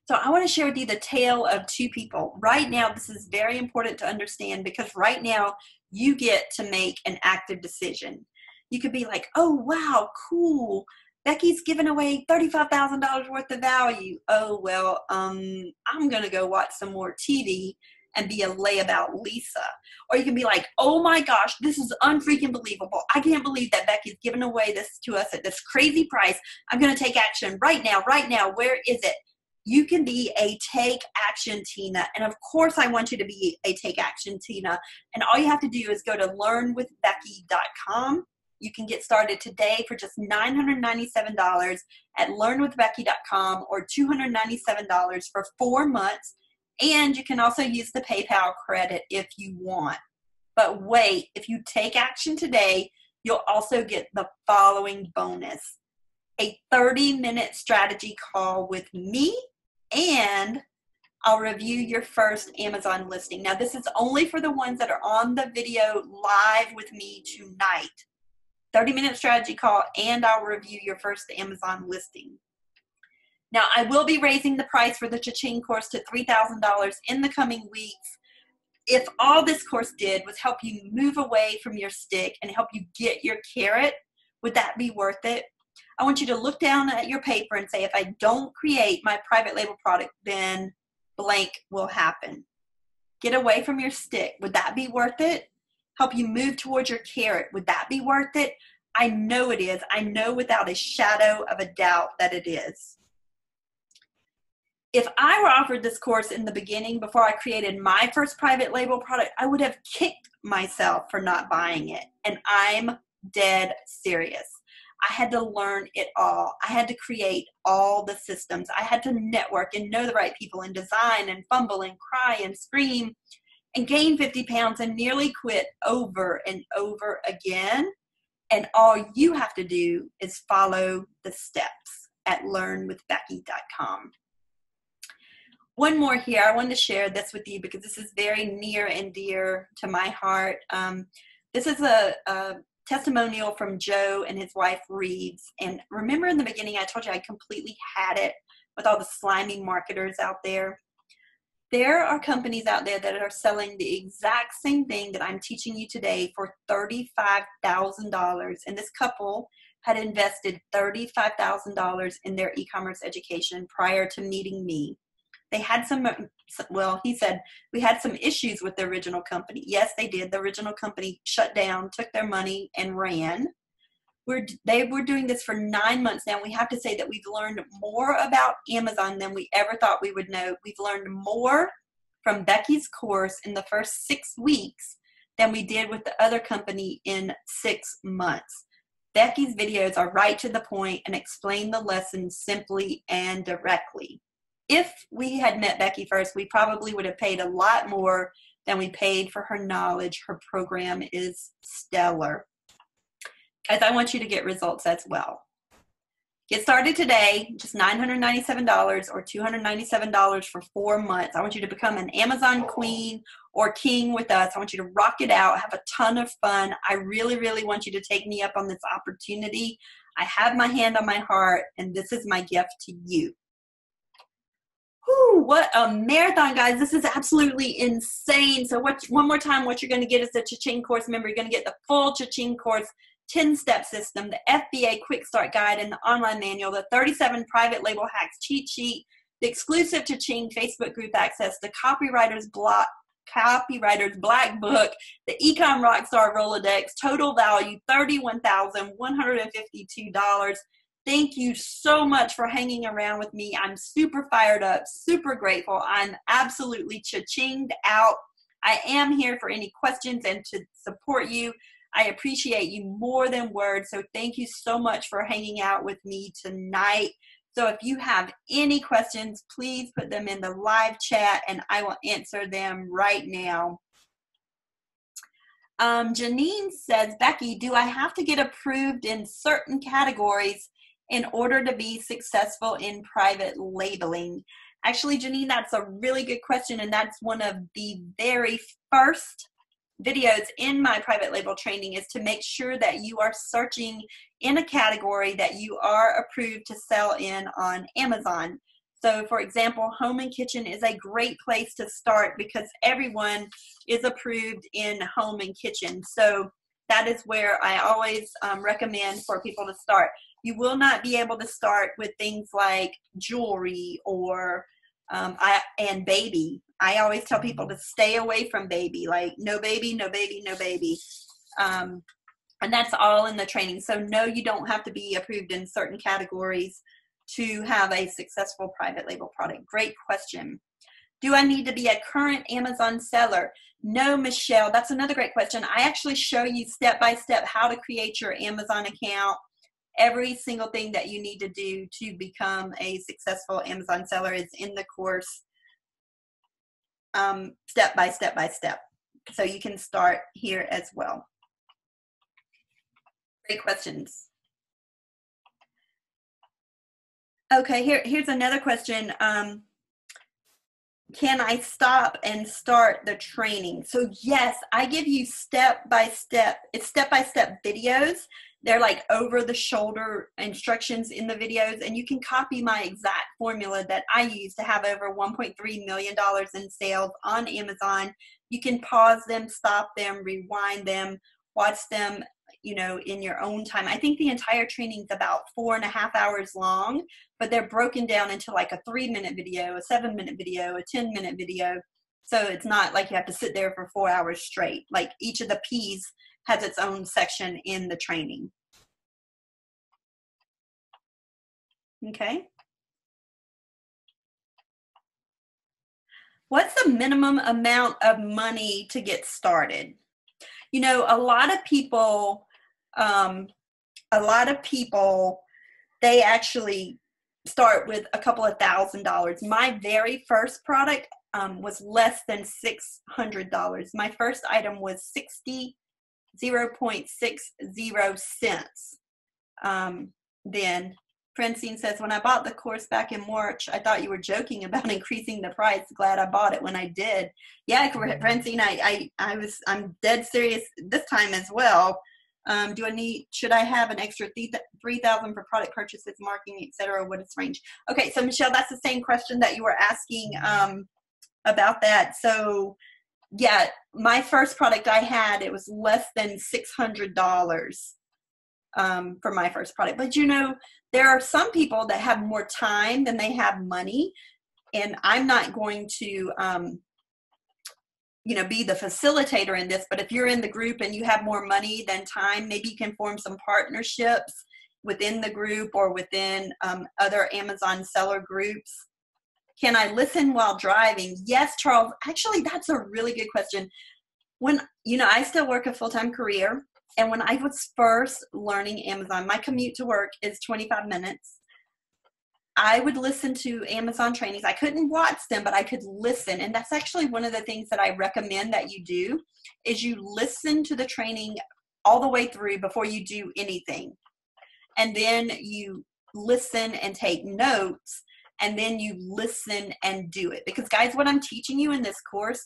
So I want to share with you the tale of two people. Right now, this is very important to understand because right now you get to make an active decision. You could be like, oh, wow, cool. Becky's giving away $35,000 worth of value. Oh, well, I'm going to go watch some more TV and be a layabout Lisa. Or you can be like, oh my gosh, this is unfreaking believable. I can't believe that Becky's giving away this to us at this crazy price. I'm going to take action right now, right now. Where is it? You can be a take action Tina. And of course I want you to be a take action Tina. And all you have to do is go to learnwithbecky.com. You can get started today for just $997 at learnwithbecky.com or $297 for 4 months. And you can also use the PayPal credit if you want. But wait, if you take action today, you'll also get the following bonus: a 30-minute strategy call with me, and I'll review your first Amazon listing. Now, this is only for the ones that are on the video live with me tonight. 30-minute strategy call, and I'll review your first Amazon listing. Now, I will be raising the price for the Cha-Ching course to $3,000 in the coming weeks. If all this course did was help you move away from your stick and help you get your carrot, would that be worth it? I want you to look down at your paper and say, if I don't create my private label product, then blank will happen. Get away from your stick. Would that be worth it? Help you move towards your carrot. Would that be worth it? I know it is. I know without a shadow of a doubt that it is. If I were offered this course in the beginning before I created my first private label product, I would have kicked myself for not buying it. And I'm dead serious. I had to learn it all. I had to create all the systems. I had to network and know the right people and design and fumble and cry and scream and gain 50 pounds and nearly quit over and over again. And all you have to do is follow the steps at learnwithbecky.com. One more here. I wanted to share this with you because this is very near and dear to my heart. This is a testimonial from Joe and his wife Reeves. And remember in the beginning, I told you I completely had it with all the slimy marketers out there. There are companies out there that are selling the exact same thing that I'm teaching you today for $35,000. And this couple had invested $35,000 in their e-commerce education prior to meeting me. They had he said, we had some issues with the original company. Yes, they did. The original company shut down, took their money, and ran. They were doing this for 9 months now. We have to say that we've learned more about Amazon than we ever thought we would know. We've learned more from Becky's course in the first 6 weeks than we did with the other company in 6 months. Becky's videos are right to the point and explain the lessons simply and directly. If we had met Becky first, we probably would have paid a lot more than we paid for her knowledge. Her program is stellar. Guys, I want you to get results as well. Get started today, just $997 or $297 for 4 months. I want you to become an Amazon queen or king with us. I want you to rock it out, have a ton of fun. I really, really want you to take me up on this opportunity. I have my hand on my heart, and this is my gift to you. Whew, what a marathon, guys. This is absolutely insane. So one more time, what you're going to get is the Cha-Ching course. Remember, you're going to get the full Cha-Ching course, 10-step system, the FBA Quick Start Guide, and the online manual, the 37 private label hacks cheat sheet, the exclusive Cha-Ching Facebook group access, the copywriter's black book, the Ecom Rockstar Rolodex, total value $31,152. Thank you so much for hanging around with me. I'm super fired up, super grateful. I'm absolutely cha-chinged out. I am here for any questions and to support you. I appreciate you more than words. So thank you so much for hanging out with me tonight. So if you have any questions, please put them in the live chat and I will answer them right now. Janine says, Becky, do I have to get approved in certain categories in order to be successful in private labeling? Actually, Janine, that's a really good question, and that's one of the very first videos in my private label training, is to make sure that you are searching in a category that you are approved to sell in on Amazon. So for example, home and kitchen is a great place to start because everyone is approved in home and kitchen. So that is where I always recommend for people to start. You will not be able to start with things like jewelry or and baby. I always tell people to stay away from baby, like no baby, no baby, no baby. And that's all in the training. So no, you don't have to be approved in certain categories to have a successful private label product. Great question. Do I need to be a current Amazon seller? No, Michelle, that's another great question. I actually show you step by step how to create your Amazon account. Every single thing that you need to do to become a successful Amazon seller is in the course, step by step by step. So you can start here as well. Great questions. Okay, here's another question. Can I stop and start the training? So yes, I give you step by step. It's step by step videos. They're like over the shoulder instructions in the videos, and you can copy my exact formula that I use to have over $1.3 million in sales on Amazon. You can pause them, stop them, rewind them, watch them, you know, in your own time. I think the entire training is about 4.5 hours long, but they're broken down into like a 3-minute video, a 7-minute video, a 10-minute video. So it's not like you have to sit there for 4 hours straight. Like each of the P's has its own section in the training. Okay. What's the minimum amount of money to get started? You know, a lot of people, they actually start with a couple of $1,000s. My very first product was less than $600. My first item was 0.60 cents. Then Francine says, when I bought the course back in March, I thought you were joking about increasing the price. Glad I bought it when I did. Yeah, Francine, I'm dead serious this time as well. Should I have an extra $3,000 for product purchases, marketing, etc.? What is range? Okay, so Michelle, that's the same question that you were asking about that. So yeah, my first product I had, it was less than $600 for my first product. But you know, there are some people that have more time than they have money, and I'm not going to be the facilitator in this, but if you're in the group and you have more money than time, maybe you can form some partnerships within the group or within other Amazon seller groups. Can I listen while driving? Yes, Charles. Actually, that's a really good question. When, I still work a full-time career, and when I was first learning Amazon, my commute to work is 25 minutes. I would listen to Amazon trainings. I couldn't watch them, but I could listen. And that's actually one of the things that I recommend that you do, is you listen to the training all the way through before you do anything. And then you listen and take notes, and then you listen and do it. Because guys, what I'm teaching you in this course,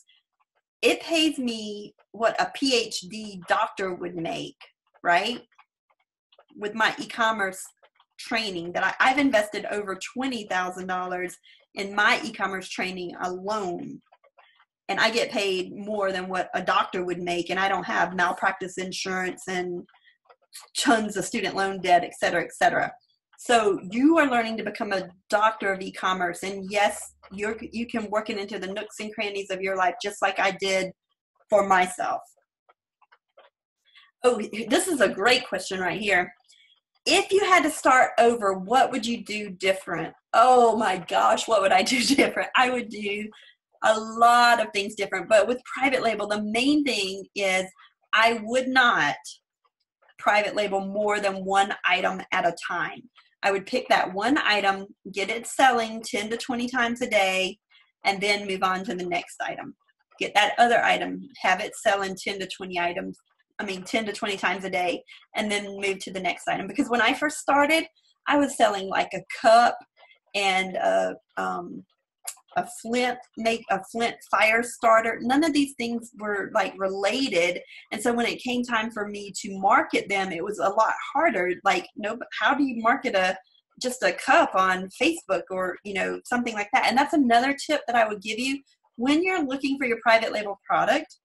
it pays me what a PhD doctor would make, right? With my e-commerce training that I've invested over $20,000 in my e-commerce training alone. And I get paid more than what a doctor would make. And I don't have malpractice insurance and tons of student loan debt, et cetera, et cetera. So you are learning to become a doctor of e-commerce. And yes, you can work it into the nooks and crannies of your life, just like I did for myself. Oh, this is a great question right here. If you had to start over, what would you do different? Oh my gosh, what would I do different? I would do a lot of things different. But with private label, the main thing is I would not private label more than one item at a time. I would pick that one item, get it selling 10 to 20 times a day, and then move on to the next item. Get that other item, have it selling 10 to 20 times a day, and then move to the next item. Because when I first started, I was selling like a cup and a flint fire starter. None of these things were like related. And so when it came time for me to market them, it was a lot harder. Like, no, but how do you market just a cup on Facebook or, something like that? And that's another tip that I would give you. When you're looking for your private label product,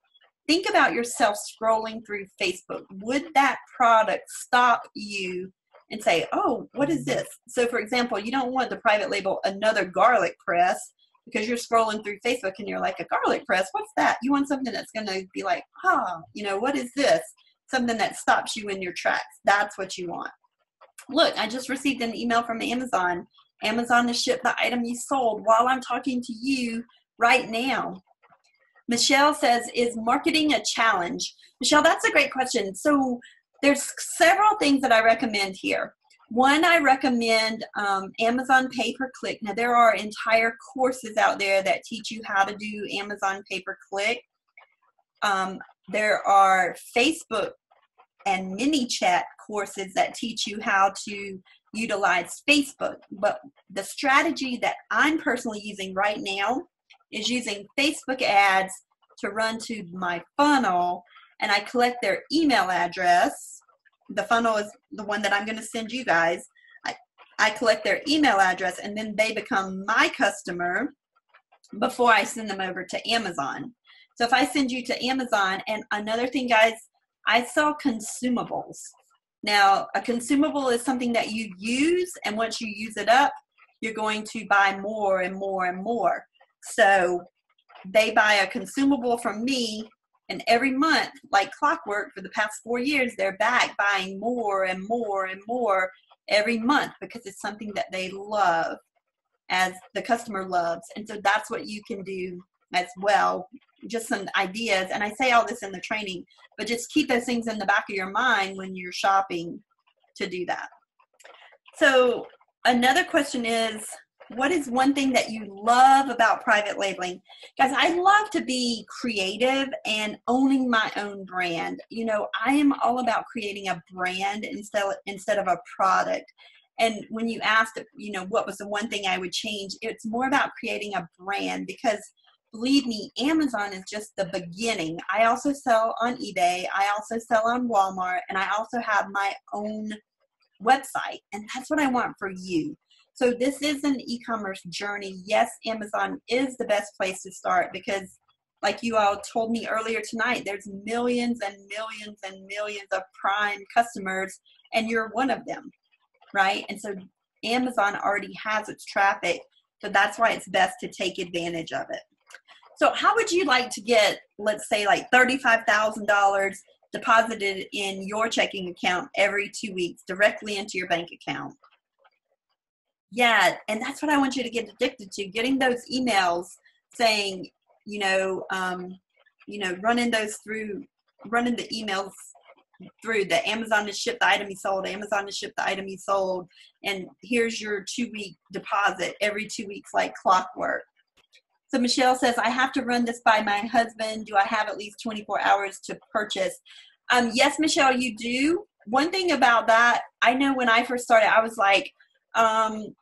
think about yourself scrolling through Facebook. Would that product stop you and say, oh, what is this? So for example, you don't want to private label another garlic press, because you're scrolling through Facebook and you're like, a garlic press, what's that? You want something that's going to be like, what is this? Something that stops you in your tracks. That's what you want. Look, I just received an email from Amazon. Amazon has shipped the item you sold while I'm talking to you right now. Michelle says, is marketing a challenge? Michelle, that's a great question. So there's several things that I recommend here. One, I recommend Amazon pay-per-click. Now, there are entire courses out there that teach you how to do Amazon pay-per-click. There are Facebook and mini chat courses that teach you how to utilize Facebook. But the strategy that I'm personally using right now is using Facebook ads to run to my funnel, and I collect their email address. The funnel is the one that I'm going to send you guys. I collect their email address, and then they become my customer before I send them over to Amazon. So if I send you to Amazon, and another thing, guys, I sell consumables. Now, a consumable is something that you use, and once you use it up, you're going to buy more and more and more. So they buy a consumable from me, and every month, like clockwork, for the past 4 years, they're back buying more and more and more every month because it's something that they love, as the customer loves. And so that's what you can do as well. Just some ideas. And I say all this in the training, but just keep those things in the back of your mind when you're shopping to do that. So another question is, what is one thing that you love about private labeling? Guys, I love to be creative and owning my own brand. You know, I am all about creating a brand instead of a product. And when you asked, you know, what was the one thing I would change, it's more about creating a brand, because believe me, Amazon is just the beginning. I also sell on eBay. I also sell on Walmart, and I also have my own website. And that's what I want for you. So this is an e-commerce journey. Yes, Amazon is the best place to start because, like you all told me earlier tonight, there's millions and millions and millions of Prime customers, and you're one of them, right? And so Amazon already has its traffic, so that's why it's best to take advantage of it. So how would you like to get, let's say, like $35,000 deposited in your checking account every 2 weeks directly into your bank account? Yeah, and that's what I want you to get addicted to, getting those emails saying, running the emails through the Amazon to ship the item you sold, Amazon to ship the item you sold, and here's your 2-week deposit every 2 weeks like clockwork. So Michelle says, I have to run this by my husband. Do I have at least 24 hours to purchase? Yes, Michelle, you do. One thing about that, I know when I first started, I was like, am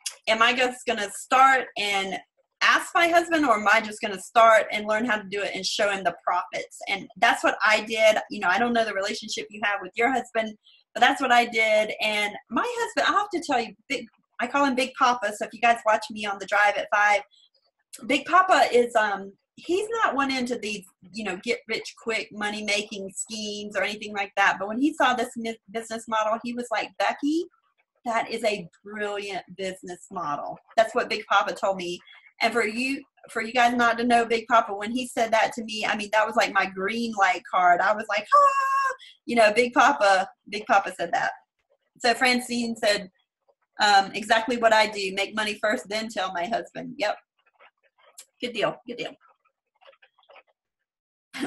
I just going to start and ask my husband, or am I just going to start and learn how to do it and show him the profits? And that's what I did. You know, I don't know the relationship you have with your husband, but that's what I did. And my husband, I have to tell you, I call him Big Papa. So if you guys watch me on the Drive at 5, Big Papa is, he's not one into these, get rich quick money making schemes or anything like that. But when he saw this business model, he was like, Becky, that is a brilliant business model. That's what Big Papa told me. And for you guys not to know Big Papa, when he said that to me, I mean, that was like my green light card. I was like, Big Papa said that. So Francine said, exactly what I do. Make money first, then tell my husband. Yep. Good deal. Good deal.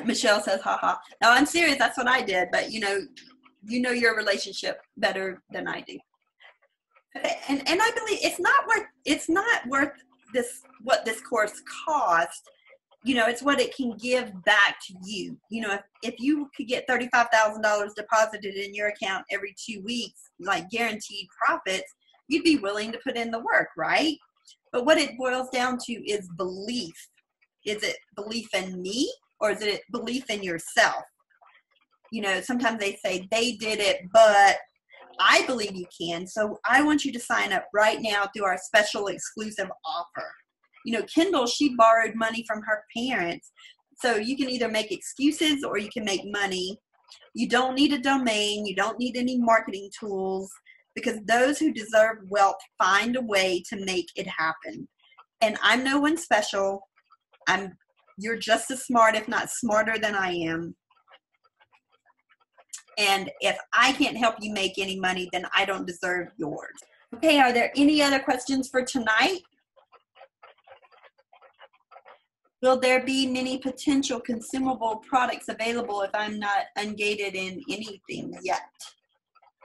Michelle says, haha. No, I'm serious. That's what I did. But you know your relationship better than I do. And I believe it's not worth this, what this course cost. It's what it can give back to you. If you could get $35,000 deposited in your account every 2 weeks, like guaranteed profits, you'd be willing to put in the work, right? But what it boils down to is belief. Is it belief in me, or is it belief in yourself? Sometimes they say they did it, but I believe you can. So I want you to sign up right now through our special exclusive offer. Kendall, she borrowed money from her parents. So you can either make excuses or you can make money. You don't need a domain. You don't need any marketing tools, because those who deserve wealth find a way to make it happen. And I'm no one special. You're just as smart, if not smarter than I am. And if I can't help you make any money, then I don't deserve yours. Okay, are there any other questions for tonight? Will there be many potential consumable products available if I'm not ungated in anything yet?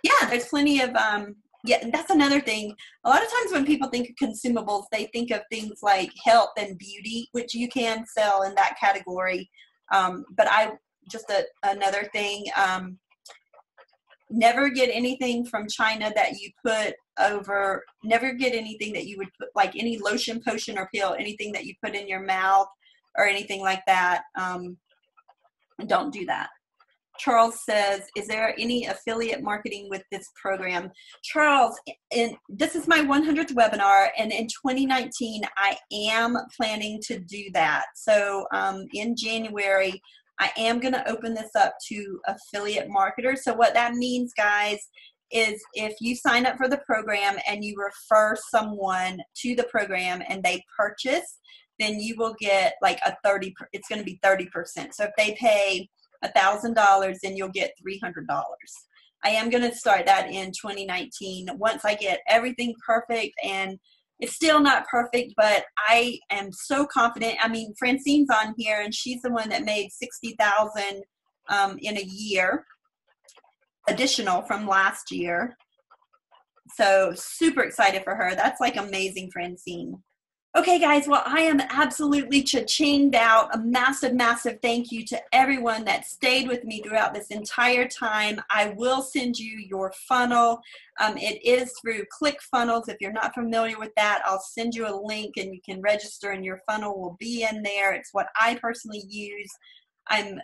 Yeah, there's plenty of, and that's another thing. A lot of times when people think of consumables, they think of things like health and beauty, which you can sell in that category. But another thing, never get anything from China that you put over, never get anything that you would put, like any lotion, potion, or pill, anything that you put in your mouth or anything like that. Don't do that. Charles says, is there any affiliate marketing with this program? Charles, this is my 100th webinar, and in 2019, I am planning to do that. So in January, I am going to open this up to affiliate marketers. So what that means, guys, is if you sign up for the program and you refer someone to the program and they purchase, then you will get like it's going to be 30%. So if they pay $1,000, then you'll get $300. I am going to start that in 2019 once I get everything perfect, and it's still not perfect, but I am so confident. I mean, Francine's on here, and she's the one that made $60,000 in a year, additional from last year. So super excited for her. That's like amazing, Francine. Okay, guys, well, I am absolutely cha-chinged out. A massive, massive thank you to everyone that stayed with me throughout this entire time. I will send you your funnel. It is through ClickFunnels. If you're not familiar with that, I'll send you a link and you can register, and your funnel will be in there. It's what I personally use. I'm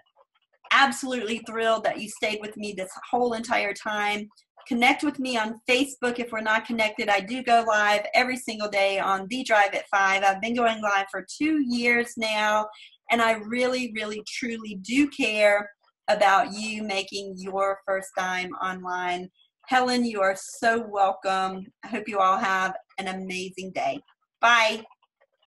absolutely thrilled that you stayed with me this whole entire time. Connect with me on Facebook if we're not connected. I do go live every single day on The Drive at 5. I've been going live for 2 years now, and I really, really, truly do care about you making your first dime online. Helen, you are so welcome. I hope you all have an amazing day. Bye.